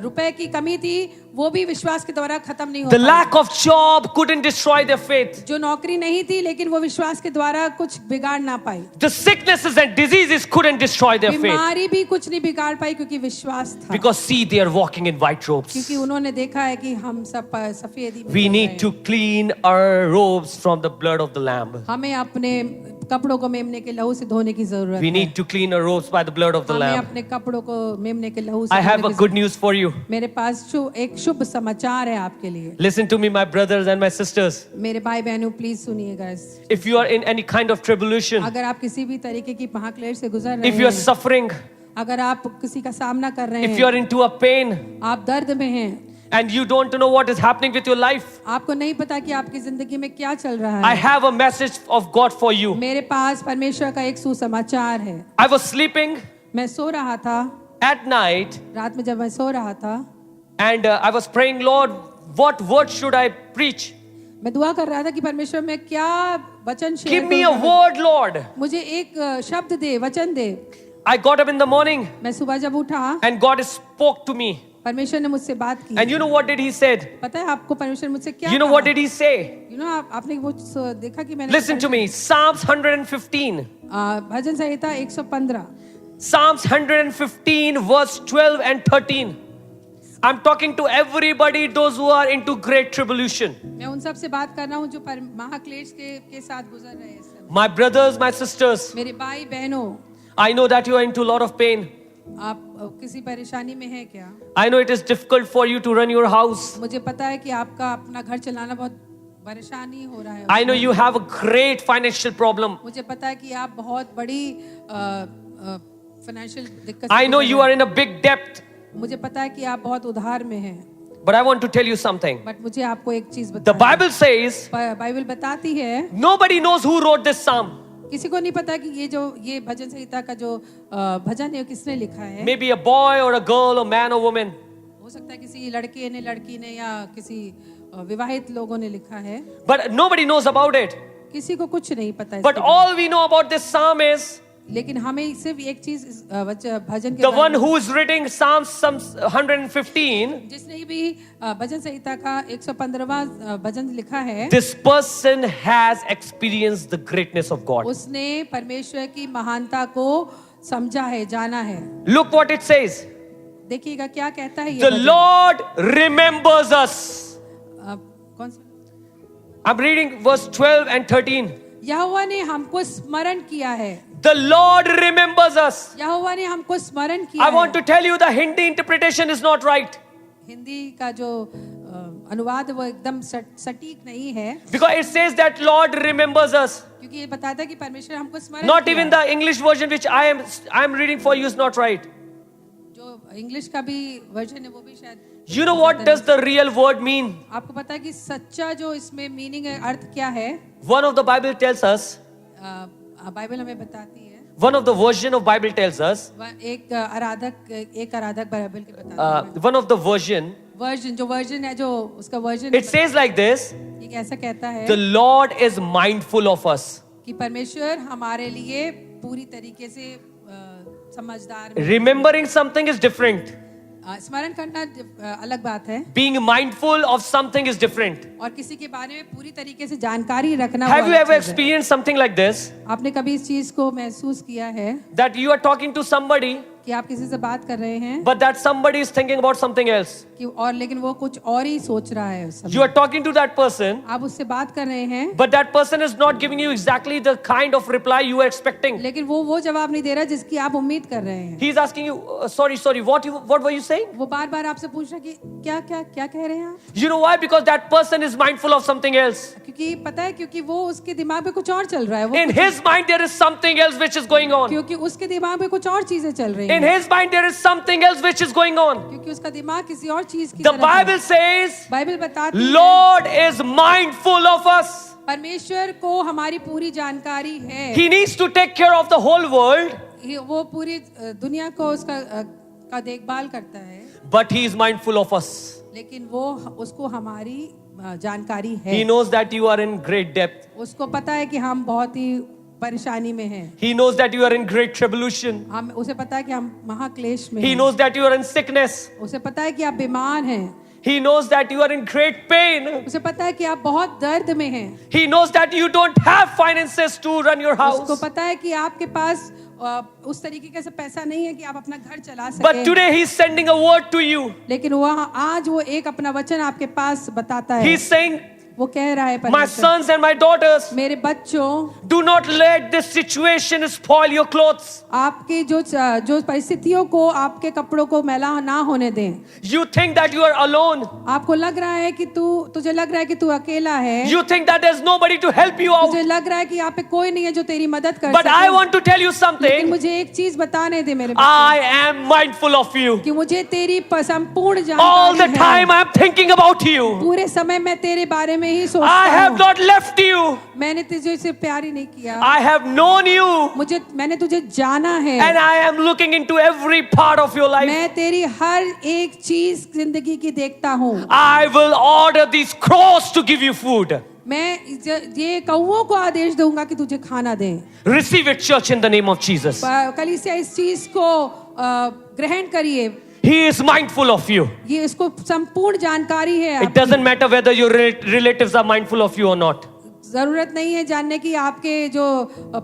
रुपए की कमी थी वो भी विश्वास के द्वारा खत्म नहीं हो The pi. lack of job couldn't destroy their faith. जो नौकरी नहीं थी लेकिन वो विश्वास के द्वारा कुछ बिगाड़ ना पाई। The sicknesses and diseases couldn't destroy their faith. बीमारी भी कुछ नहीं बिगाड़ पाई क्योंकि विश्वास था। Because see, they are walking in white robes. क्योंकि उन्होंने देखा है कि हम सब सफेदी में We चल रहे need हैं। to clean our robes from the blood of the Lamb. हमें अपने कपड़ों को मेमने के लहू से धोने की जरूरत We है। need to clean our robes by the blood of the हमें Lamb. अपने कपड़ों को मेमने के लहू से I have धोने a की good news for you. जरूरत- मेरे पास एक शुभ समाचार है आपके लिए। Listen to me, my brothers and my sisters. मेरे भाई बहनों प्लीज सुनिएगा इस। If you are in any kind of tribulation, अगर आप किसी भी तरीके की महाक्लेश से गुजर रहे if you are हैं, suffering, अगर आप किसी का सामना कर रहे if you हैं, are into a pain आप दर्द में हैं, and you don't know what is happening with your life, आपको नहीं पता कि आपकी जिंदगी में क्या चल रहा I है, have a message of God for you. मेरे पास परमेश्वर का एक सुसमाचार है। I was sleeping मैं सो रहा था, at night रात में जब मैं सो रहा था, and I was praying, Lord, what word should I preach? मैं दुआ कर रहा था कि परमेश्वर मैं क्या वचन शेयर Give me a करूं। word, Lord. मुझे एक शब्द दे, वचन दे। I got up in the morning मैं सुबह जब उठा, and God spoke to me. परमेश्वर ने मुझसे बात की। And you know what did he said? पता है आपको परमेश्वर मुझसे क्या You know कहा? what did he say? You know, आपने वो देखा कि मैंने Listen to me. Psalms 115. Bhajan Samhita 115 Psalms 115 verse 12 and 13. I'm talking to everybody, those who are into great tribulation. मैं उन सब से बात कर रहा हूँ जो महाक्लेश के साथ गुजर रहे हैं इस समय। My brothers, my sisters, मेरे भाई बहनों, I know that you are into a lot of pain. आप किसी परेशानी में हैं क्या? I know it is difficult for you to run your house. मुझे पता है कि आपका अपना घर चलाना बहुत परेशानी हो रहा है। I know you have a great financial problem. मुझे पता है कि आप बहुत बड़ी फाइनेंशियल दिक्कत से I know गुजर you रहे are in a big debt. हैं। मुझे पता है कि आप बहुत उधार में हैं, But I want to tell you something. But मुझे आपको एक चीज The बताना Bible says बाइबल बताती है, nobody knows who wrote this psalm. किसी को नहीं पता कि ये भजन संहिता का जो भजन है वो किसने लिखा है। Maybe a boy or a girl, a man or woman. हो सकता है किसी लड़की ने या किसी विवाहित लोगों ने लिखा है। But nobody knows about it. किसी को कुछ नहीं पता But इसके बारे all we know about this psalm is में। लेकिन हमें सिर्फ एक चीज इस भजन के the बारे one में- who is reading Psalms 115. जिसने भी भजन संहिता का 115वां भजन लिखा है, This person has experienced the greatness of God. उसने परमेश्वर की महानता को समझा है, जाना है। Look what it says. देखिएगा क्या कहता है ये The bhajan. Lord remembers us. कौन सा? I'm reading verse 12 and 13. यहोवा ने हमको स्मरण किया है, The Lord remembers us. यहोवा ने हमको स्मरण किया I want है। to tell you the Hindi interpretation is not right. Hindi का जो अनुवाद वो एकदम सटीक नहीं है, Because it says that Lord remembers us. क्योंकि ये बताता है कि परमेश्वर हमको स्मरण Not किया even है। the English version which I am reading for you is not right. जो इंग्लिश का भी वर्जन है वो भी शायद। You know what does the real word mean? आपको पता है कि सच्चा जो इसमें मीनिंग है, अर्थ क्या है? One of the Bible tells us, Bible हमें बताती है, one of the version of Bible tells us, एक आराधक बाइबल के बताता है। one of the version, version है जो उसका version it says like this, ये कैसा कहता है the Lord is mindful of us. कि परमेश्वर हमारे लिए पूरी तरीके से समझदार है। Remembering something is different. स्मरण करना अलग बात है, Being mindful of something is different. और किसी के बारे में पूरी तरीके से जानकारी रखना Have वो you अलग ever चीज है। experienced something like this? आपने कभी इस चीज को महसूस किया है That you are talking to somebody, कि आप किसी से बात कर रहे हैं but that somebody is thinking about something else. कि और लेकिन वो कुछ और ही सोच रहा है उस समय। You are talking to that person, आप उससे बात कर रहे हैं, but that person is not giving you exactly the kind of reply you were expecting. लेकिन वो जवाब नहीं दे रहा जिसकी आप उम्मीद कर रहे हैं। He is asking you, sorry, what were you saying? वो बार बार आपसे पूछ रहा है कि क्या कह रहे हैं आप? You know why? Because that person is mindful of something else. क्योंकि पता है, क्योंकि वो उसके दिमाग में कुछ और चल रहा है। वो In his mind, there is something else which is going on. क्योंकि उसके दिमाग में कुछ और चीजें चल रही In हैं, his mind, there is something else which is going on. क्योंकि उसका दिमाग किसी और चीज की The तरफ है। Bible says, बाइबल बताती है Lord is mindful of us. परमेश्वर को हमारी पूरी जानकारी है। He needs to take care of the whole world, वो पूरी दुनिया को का देखभाल करता है, but He is mindful of us. लेकिन वो उसको हमारी जानकारी है। He knows that you are in great depth. उसको पता है कि हम बहुत ही परेशानी में हैं। He knows that you are in great tribulation. हम उसे पता है कि हम महाक्लेश में He हैं। knows that you are in sickness. उसे पता है कि आप बीमार हैं। He knows that you are in great pain. उसे पता है कि आप बहुत दर्द में हैं। He knows that you don't have finances to run your उसको house. पता है कि आपके पास उस तरीके से पैसा नहीं है कि आप अपना घर चला But सकें। today He's sending a word to you. लेकिन वह आज वो एक अपना वचन आपके पास बताता है। He's saying, वो कह रहा है My परमेश्वर, sons and my daughters, मेरे बच्चों, do not let this situation spoil your clothes. आपके जो परिस्थितियों को आपके कपड़ों को मैला ना होने दें। You think that you are alone. आपको लग रहा है कि तुझे लग रहा है कि तू अकेला है, You think that there's nobody to help you out. तुझे लग रहा है कि यहाँ पे कोई नहीं है जो तेरी मदद कर But I सके। want to tell you लेकिन something. मुझे एक चीज बताने दे मेरे बच्चों, I am mindful of you. कि मुझे तेरी संपूर्ण All the जानकारी time है। I am thinking about you. पूरे समय मैं तेरे बारे में ही I सोचता have हूँ। not left you. मैंने तुझे से प्यार ही नहीं किया, I have known you. मैंने तुझे जाना है। And I am looking into every part of your life. मैं तेरी हर एक चीज जिंदगी की देखता हूँ। I will order these crows to give you food. मैं ये कौवों को आदेश दूंगा कि तुझे खाना दें। Receive it, church, in the name of Jesus. कलीसिया इस चीज को ग्रहण करिए। He is mindful of you. ये इसको संपूर्ण जानकारी है It आपकी। doesn't matter whether your relatives are mindful of you or not. जरूरत नहीं है जानने की आपके जो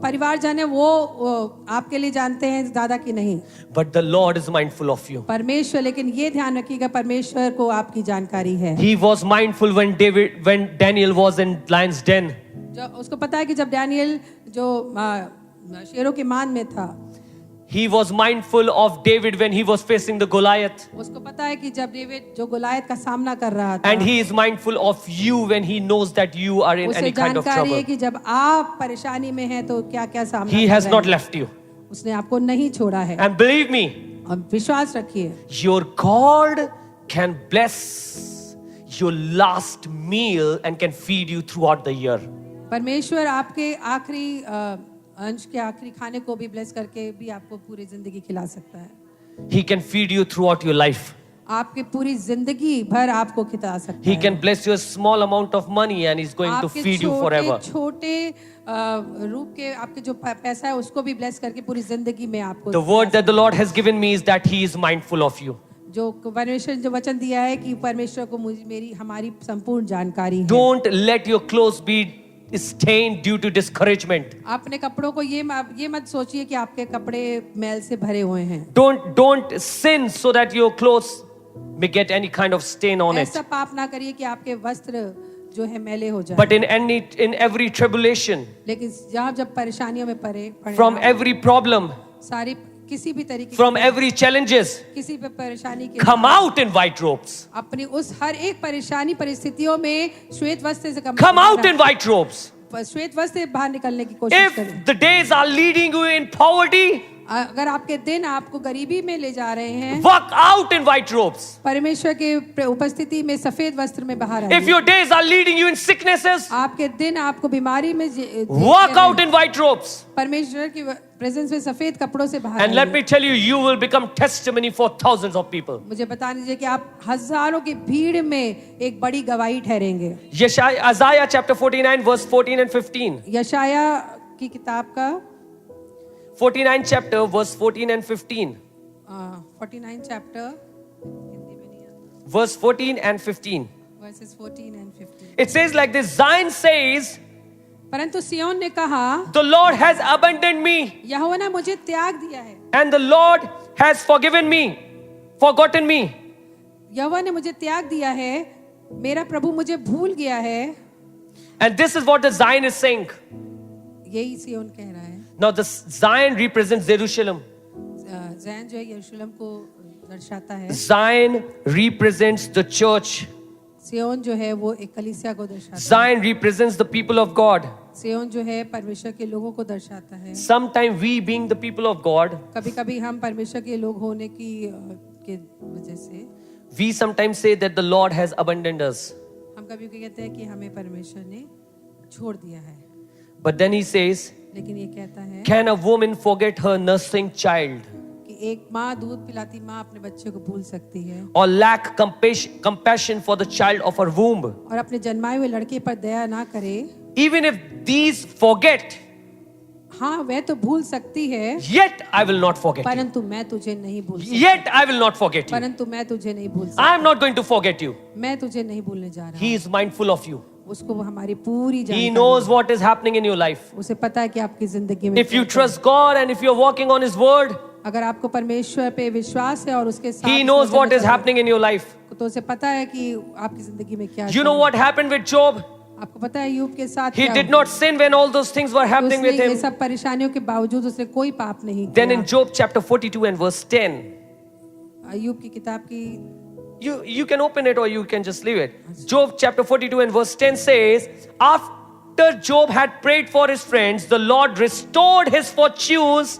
परिवारजन है वो आपके लिए जानते हैं ज्यादा कि नहीं, But the Lord is mindful of you. परमेश्वर। लेकिन ये ध्यान रखिएगा परमेश्वर को आपकी जानकारी है। He was mindful when Daniel was in lion's den. जो उसको पता है कि जब डैनियल जो शेरों के मान में था, He was mindful of David when he was facing the Goliath. उसको पता है कि जब डेविड जो गोलायत का सामना कर रहा था, And he is mindful of you when he knows that you are in उसे any kind of जानकारी है trouble. कि जब आप परेशानी में हैं तो क्या क्या सामना He कर has रहे not हैं। left you. उसने आपको नहीं छोड़ा है। And believe me, और विश्वास रखिए, your God can bless your last meal and can feed you throughout the year. परमेश्वर आपके आखिरी अंश के आखिरी खाने को भी ब्लेस करके भी आपको पूरी जिंदगी खिला सकता है। He can feed you throughout your life. आपके पूरी जिंदगी भर आपको खिला सकता He है। can bless you a small amount of money and he's going to आपके feed you forever. छोटे रूप के आपके जो पैसा है उसको भी ब्लेस करके पूरी जिंदगी में आपको The word that the Lord has given me is that he is mindful of you. जो परमेश्वर जो वचन दिया है कि परमेश्वर को मेरी हमारी संपूर्ण जानकारी है। Don't let your clothes be stained due to discouragement. अपने कपड़ों को ये मत सोचिए कि आपके कपड़े मैल से भरे हुए हैं। Don't sin so that your clothes may get any kind of stain on it. ऐसा पाप ना करिए कि आपके वस्त्र जो है मैले हो जाए। But in every tribulation, लेकिन जब परेशानियों में पड़े from every problem, सारी किसी भी तरीके from every challenges, किसी भी परेशानी के come out in white robes. अपनी उस हर एक परेशानी परिस्थितियों में श्वेत वस्त्र से Come out in white robes. श्वेत वस्त्र से बाहर निकलने की कोशिश करें। If the days are leading you in poverty, अगर आपके दिन आपको गरीबी में ले जा रहे हैं, walk out in white robes. परमेश्वर के उपस्थिति में सफेद वस्त्र में बाहर If आइए। your days are leading you in sicknesses, आपके दिन आपको बीमारी में walk out in white robes. परमेश्वर की प्रेजेंस में सफेद कपड़ों से बाहर And let आइए। me tell you, you will become testimony for thousands of people. मुझे बता दीजिए कि आप हजारों की भीड़ में एक बड़ी गवाही ठहरेंगे। Isaiah chapter 49 verse 14 and 15. यशाया की किताब का 49 chapter verse 14 and 15. 49 chapter Hindi में नहीं आता, Verse 14 and 15. Versus 14 and 15। It says like this, Zion says, परंतु सियोन ने कहा, the Lord has abandoned me यहोवा ने मुझे त्याग दिया है, and the Lord has forgotten me. यहोवा ने मुझे त्याग दिया है, मेरा प्रभु मुझे भूल गया है। And this is what the Zion is saying. यही सियोन कह रहा है। Now the Zion represents Jerusalem. ज़ैन जो है यरूशलेम को दर्शाता है। Zion represents the church. सियोन जो है वो एक कलीसिया को दर्शाता है। Zion represents the people of God. सियोन जो है परमेश्वर के लोगों को दर्शाता है। Sometimes we being the people of God, कभी-कभी हम परमेश्वर के लोग होने की के वजह से we sometimes say that the Lord has abandoned us. हम कभी-कभी कहते हैं कि हमें परमेश्वर ने छोड़ दिया है। But then he says, लेकिन ये कहता है can a woman forget her nursing child कि एक माँ दूध पिलाती माँ अपने बच्चे को भूल सकती है or lack compassion for the child of her womb? और अपने जन्माए हुए लड़के पर दया ना करे। Even if these forget, हाँ वह तो भूल सकती है, yet I will not forget you. परंतु मैं तुझे नहीं भूल सकती। Yet I will not forget you. परंतु मैं तुझे नहीं भूल I सकती। am not going to forget you. मैं तुझे नहीं भूलने जा रहा। He is mindful of you. उसको वो हमारी पूरी He जानकारी knows what is happening in your life. उसे पता है कि आपकी जिंदगी में If you क्या trust God and if you're walking on His word, है। अगर आपको परमेश्वर पे विश्वास है और उसके साथ He knows what is happening in your life. तो उसे पता है कि आपकी जिंदगी में क्या You know what happened with Job? आपको पता है अय्यूब के साथ He क्या did हुआ? not sin when all those things were happening उसने with ये him. सब परेशानियों के बावजूद उसने कोई पाप नहीं Then किया। in Job chapter 42 and verse 10, अय्यूब की किताब की you can open it or you can just leave it. Job chapter 42 and verse 10 says, after Job had prayed for his friends, the Lord restored his fortunes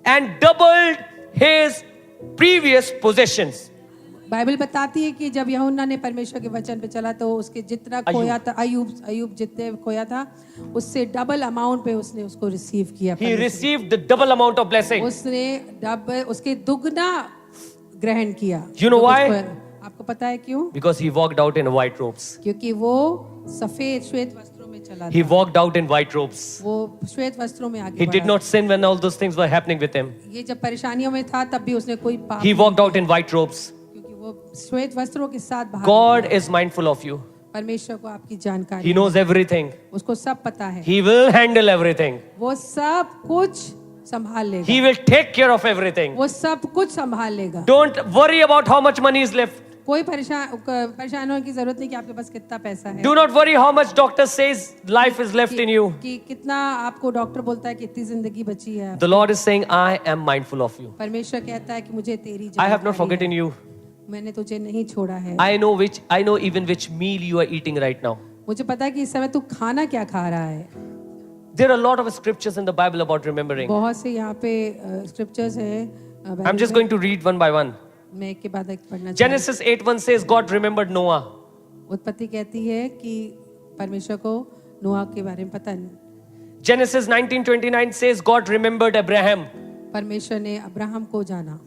and doubled his previous possessions. Bible बताती है कि जब यूहन्ना ने परमेश्वर के वचन पे चला तो उसके जितना खोया था अय्यूब जितने खोया था उससे डबल अमाउंट पे उसने उसको रिसीव किया। He received the double amount of blessing. उसने डबल उसके दुगना ग्रहण किया। You know why? आपको पता है क्यों? Because he walked out in white robes. क्योंकि वो सफेद श्वेत वस्त्रों में चला He था। walked out in white robes. वो श्वेत वस्त्रों में आगे He did बढ़ा। not sin when all those things were happening with him. ये जब परेशानियों में था तब भी उसने कोई पाप He नहीं walked out in white robes. किया, क्योंकि वो श्वेत वस्त्रों के साथ बाहर God निकला। is mindful of you. परमेश्वर को आपकी जानकारी He knows everything. उसको सब पता है। He will handle everything. वो सब कुछ संभाल लेगा। He will take care of everything. वो सब कुछ संभाल लेगा। Don't worry about how much money is left. कोई परेशान होने की जरूरत नहीं कि आपके पास कितना पैसा है। Do not worry how much doctor says life is left in you. कि कितना आपको डॉक्टर बोलता है कि इतनी जिंदगी बची है। The Lord is saying, I am mindful of you. परमेश्वर कहता है कि मुझे तेरी I have not जानकारी forgotten है। you. मैंने तुझे नहीं छोड़ा है। I know even which meal you are eating right now. मुझे पता है कि इस समय तू खाना क्या खा रहा है। There are a lot of scriptures in the Bible about remembering. बहुत से यहाँ पे स्क्रिप्चर्स हैं। I'm just going to read one by one. मैं एक के बाद एक पढ़ना चाहूँगी। Genesis 8:1 says God remembered Noah. उत्पत्ति कहती है कि परमेश्वर को नोआ के बारे में पता नहीं। Genesis 19:29 says God remembered Abraham. परमेश्वर ने अब्राहम को जाना।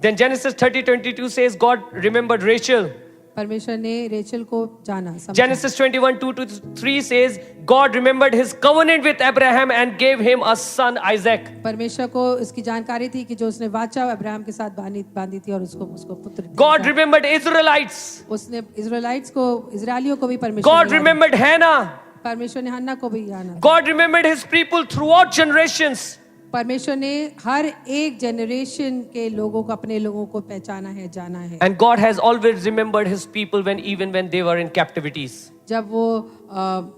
Then Genesis 30:22 says God remembered Rachel. परमेश्वर ने रेचल को जाना। समझा। Genesis 21:2-3 says God remembered his covenant with Abraham and gave him a son Isaac. परमेश्वर को इसकी जानकारी थी कि जो उसने वाचा अब्राहम के साथ बांधी थी और उसको पुत्र दिया। God remembered Israelites. उसने इजराइलिट्स को इजरायलियों को भी परमेश्वर God ने याद- remembered Hannah. परमेश्वर ने हन्ना को भी जाना। God remembered his people throughout generations. परमेश्वर ने हर एक जनरेशन के लोगों को अपने लोगों को पहचाना है, जाना है। And God has always remembered his people even when they were in captivities. जब वो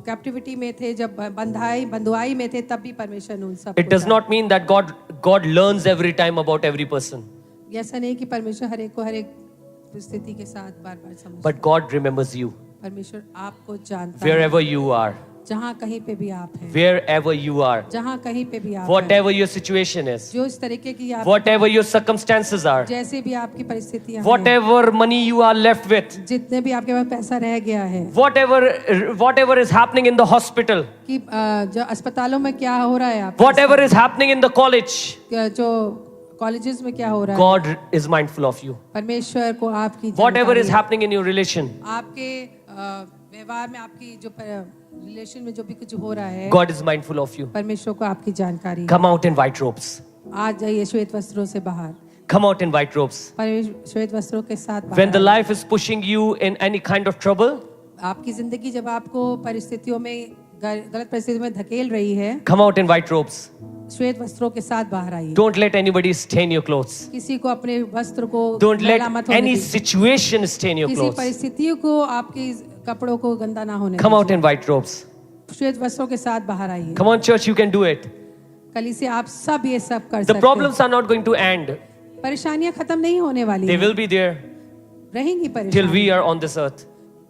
कैप्टिविटी में थे, जब बंधुआई में थे, तब भी परमेश्वर ने उन सब It does not mean that God learns every time about every person. ऐसा नहीं कि परमेश्वर हर एक को हर एक स्थिति के साथ बार-बार समझ। But God remembers you परमेश्वर आपको जानता है, wherever you are. जहाँ कहीं पे भी आप हैं, Wherever you are. जहाँ कहीं पे भी आप हैं, Whatever your situation is. जो इस तरीके की आप Whatever your circumstances are. जैसे भी आपकी परिस्थितियां हैं, Whatever money you are left with. जितने भी आपके पास पैसा रह गया है, Whatever is happening in the hospital. कि जो अस्पतालों में क्या हो रहा है, आप Whatever is happening in the college. जो कॉलेजेस में क्या हो रहा है, God is mindful of you. परमेश्वर को आपकी Whatever जानकारी is है। happening in your relation. आपके व्यवहार में, आपकी जो रिलेशन में जो भी कुछ हो रहा है, God is mindful of you. परमेश्वर को आपकी जानकारी है। Come out in white robes. आज जाइए श्वेत वस्त्रों से बाहर, Come out in white robes. श्वेत वस्त्रों के साथ When the बाहर। life is pushing you in any kind of trouble, आपकी जिंदगी जब आपको परिस्थितियों में गलत परिस्थितियों में धकेल रही है, come out in white robes. श्वेत वस्त्रों के साथ बाहर आइए। Don't let anybody stain your clothes. किसी को अपने वस्त्र को Don't let मैला मत होने any दीजिए। situation stain your किसी clothes. परिस्थितियों को आपके कपड़ों को गंदा ना होने Come out दीजिए। in white robes. श्वेत वस्त्रों के साथ बाहर आइए। Come on, church, you can do it. कली से आप सब ये सब कर The सकते problems are not going to end. हैं। परेशानियां खत्म नहीं होने वाली They हैं। will be there रहेंगी till परेशानियां। we are on this earth.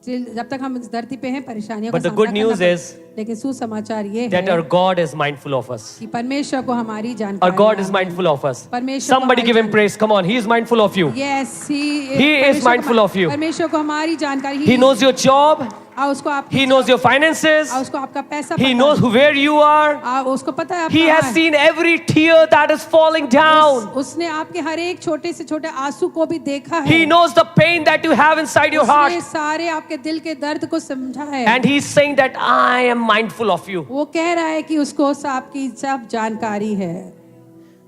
जब तक हम इस धरती पे हैं, परेशानियों But का the good सामना news करना is लेकिन सुसमाचार ये that है our God is mindful of us. कि परमेश्वर को हमारी Our जानकारी God is है। mindful of us. परमेश्वर को Somebody हमारी give him जानकारी- praise. Come on, He is mindful of you. Yes, He is परमेश्वर को- mindful of you. परमेश्वर को हमारी जानकारी He knows your job. उसको आप He knows your finances. उसको आपका पैसा He पता knows है। where you are. उसको पता है आप He कहाँ has हैं। seen every tear that is falling down. उसने आपके हर एक छोटे से छोटे आंसू को भी देखा है। He knows the pain that you have inside your heart. उसने सारे आपके दिल के दर्द को समझा है। And He's saying that I am mindful of you. वो कह रहा है कि उसको आपकी सब जानकारी है।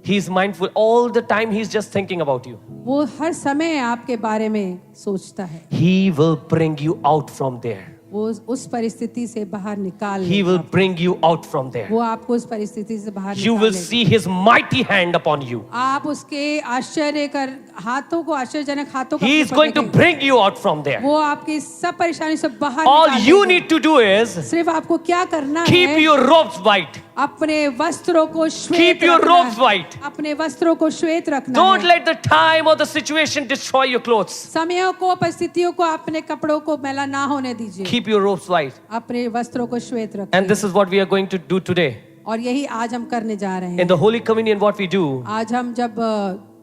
He's mindful all the time. He's just thinking about you. वो हर समय आपके बारे में सोचता है। He will bring you out from there. वो उस परिस्थिति से बाहर निकाल He will bring you out from there. वो आपको उस परिस्थिति से बाहर You will निकालेगा। see His mighty hand upon you. आप उसके आश्चर्य कर हाथों को आश्चर्यजनक हाथों को He अपने is ऊपर going to देखेंगे। bring you out from there. वो आपकी सब परेशानी से बाहर All निकाल you देगा। need to do is सिर्फ आपको क्या करना keep है, your robes white. अपने वस्त्रों को श्वेत Keep your रखना robes है। white. अपने वस्त्रों को श्वेत रखना Don't है। let the time or the situation destroy your clothes. समयों को परिस्थितियों को अपने कपड़ों को मैला ना होने दीजिए। Keep your robes white. अपने वस्त्रों को श्वेत And रखिए। this is what we are going to do today. और यही आज हम करने जा रहे In हैं। the Holy Communion, what we do, आज हम जब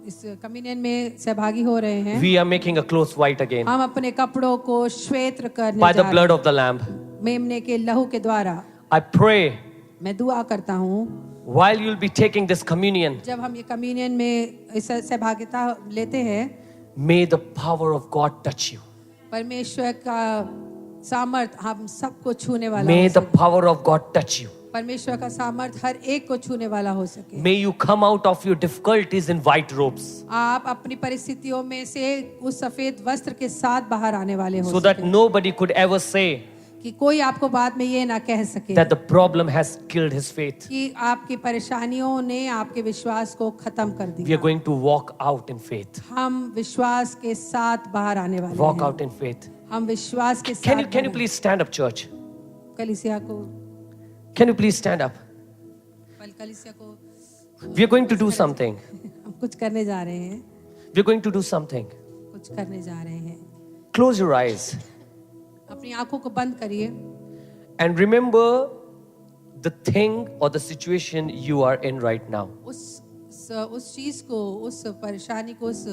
इस कम्युनियन में सहभागी हो रहे हैं, we are making a clothes white again हम अपने कपड़ों को श्वेत करने by जा the रहे blood हैं। of the Lamb. मेमने के लहू के द्वारा I pray मैं दुआ करता हूँ, while you'll be taking this communion, जब हम ये कम्युनियन में इस सहभागिता लेते हैं, may the power of God touch you. परमेश्वर का सामर्थ हम सबको छूने वाला May हो the सके। power of God touch you. परमेश्वर का सामर्थ हर एक को छूने वाला हो सके। May you come out of your difficulties in white robes आप अपनी परिस्थितियों में से उस सफेद वस्त्र के साथ बाहर आने वाले हो so that सके, nobody could ever say कि कोई आपको बाद में ये ना कह सके that the problem has killed his faith. कि आपकी परेशानियों ने आपके विश्वास को खत्म कर We are दिया। going to walk out in faith. हम विश्वास के साथ बाहर आने वाले Walk हैं। out in faith. हम विश्वास के Can साथ you please stand up, church? कलीसिया को Can you please stand up? कलीसिया को We are going to do something. हम कुछ करने जा रहे हैं, We are going to do something. कुछ करने जा रहे हैं। Close your eyes अपनी आंखों को बंद करिए and remember the thing or the situation you are in right now. उस चीज को, उस परेशानी को, उस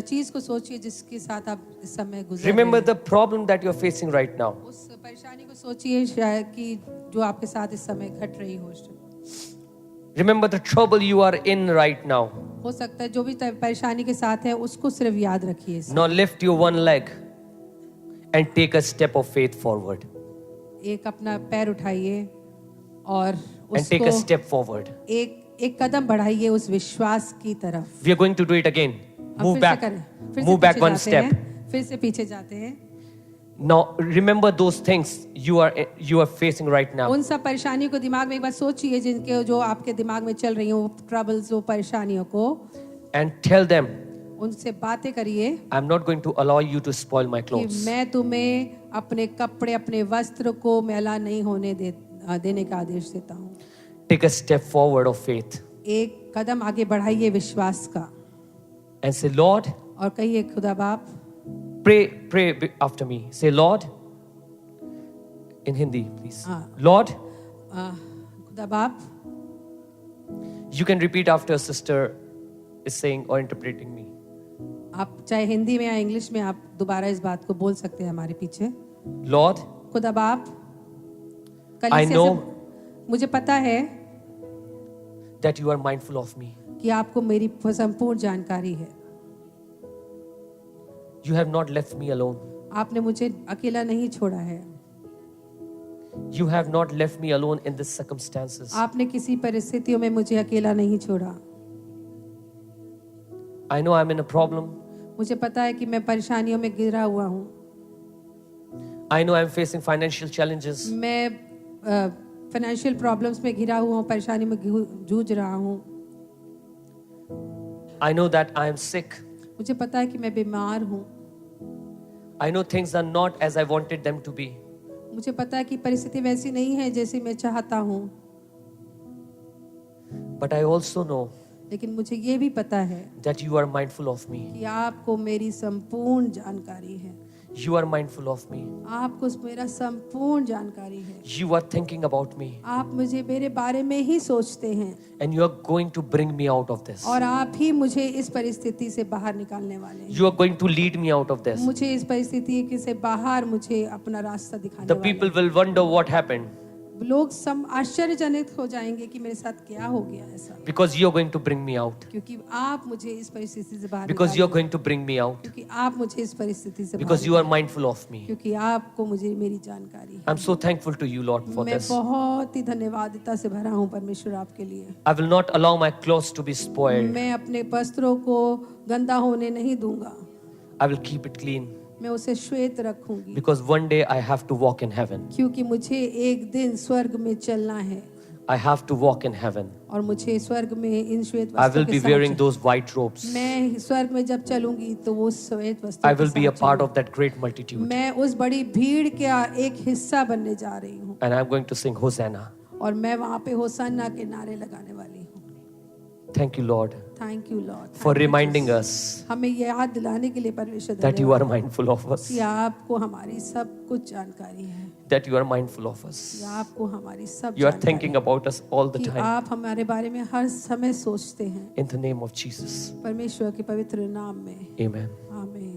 चीज को सोचिए जिसके साथ आप इस समय गुजर रहे Remember हैं। the problem that you're facing right now. उस परेशानी को सोचिए शायद कि जो आपके साथ इस समय घट रही हो। Remember the trouble you are in right now. हो सकता है जो भी परेशानी के साथ है उसको सिर्फ याद रखिए। Now lift your one leg and take a step of faith forward. एक अपना पैर उठाइए और And take a उसको step forward. एक कदम बढ़ाइए उस विश्वास की तरफ। We are going to do it again. हम Move फिर से back. करें, फिर से Move back पीछे one जाते step. हैं, फिर से पीछे जाते हैं। Now remember those things you are facing right now. उन सब परेशानियों को दिमाग में एक बार सोचिए जिनके जो आपके दिमाग में चल रही हो, ट्रबल्स, वो परेशानियों को, And tell them, उनसे बातें करिए I'm not going to allow you to spoil my कि clothes. मैं तुम्हें अपने कपड़े, अपने वस्त्र को मैला नहीं होने देने का आदेश देता हूँ। Take a step forward of faith एक कदम आगे बढ़ाइए विश्वास का and say, Lord, और कहिए खुदा बाप, pray after me. Say, Lord, in Hindi, please. Lord, खुदा बाप, you can repeat after sister is saying or interpreting me. आप चाहे हिंदी में या इंग्लिश में आप दोबारा इस बात को बोल सकते हैं हमारे पीछे। Lord, खुदा बाप, I कलीसिया know से मुझे पता है that you are mindful of me. कि आपको मेरी संपूर्ण जानकारी है। You have not left me alone. आपने मुझे अकेला नहीं छोड़ा है। You have not left me alone in these circumstances. आपने किसी परिस्थितियों में मुझे अकेला नहीं छोड़ा। I know I'm in a problem. मुझे पता है कि मैं परेशानियों में घिरा हुआ हूँ। I know I'm facing financial challenges. मैं फाइनेंशियल प्रॉब्लम्स में घिरा हुआ हूँ, परेशानी में जूझ रहा हूँ। I know that I am sick. मुझे पता है कि मैं बीमार हूँ। I know things are not as I wanted them to be. मुझे पता है कि परिस्थिति वैसी नहीं है जैसी मैं चाहता हूँ, But I also know लेकिन मुझे ये भी पता है that you are mindful of me. कि आपको मेरी संपूर्ण जानकारी है। You are mindful of me. आपको मेरा संपूर्ण जानकारी है। You are thinking about me. आप मुझे मेरे बारे में ही सोचते हैं And you are going to bring me out of this. और आप ही मुझे इस परिस्थिति से बाहर निकालने वाले हैं। You are going to lead me out of this. मुझे इस परिस्थिति से बाहर मुझे अपना रास्ता दिखाने The वाले people will wonder what happened हैं। लोग सब आश्चर्यजनित हो जाएंगे कि मेरे साथ क्या हो गया ऐसा, because you are going to bring me out. क्योंकि आप मुझे इस परिस्थिति से बाहर Because you are निकालेंगे। going to bring me out. क्योंकि आप मुझे इस परिस्थिति से Because बाहर you are mindful of me. क्योंकि आपको मुझे मेरी जानकारी है। I'm so thankful to you, Lord, for मैं this. बहुत ही धन्यवादिता से भरा हूँ परमेश्वर आपके लिए। I will not allow my clothes to be spoiled. मैं अपने वस्त्रों को गंदा होने नहीं दूंगा। I will keep it clean. मैं उसे श्वेत रखूंगी, because one day I have to walk in heaven. क्योंकि मुझे एक दिन स्वर्ग में चलना है I have to walk in heaven. और मुझे स्वर्ग में इन श्वेत I वस्त्रों will के be wearing साथ those white robes. मैं स्वर्ग में जब चलूंगी तो वो श्वेत I वस्त्रों के will be a साथ part चलूंगी। of that great multitude. मैं उस बड़ी भीड़ का एक हिस्सा बनने जा रही हूँ And I'm going to sing Hosanna. और मैं वहां पे होसन्ना के नारे लगाने वाली हूँ। Thank you, Lord, thank you Lord for reminding us हमें ये याद दिलाने के लिए परमेश्वर that you धन्यवाद are mindful of us. कि आपको हमारी सब कुछ जानकारी है, That you are mindful of us. कि आपको हमारी सब You are जानकारी thinking about us all the कि time. आप हमारे बारे में हर समय सोचते हैं। In the name of Jesus. परमेश्वर के पवित्र नाम में Amen. आमीन।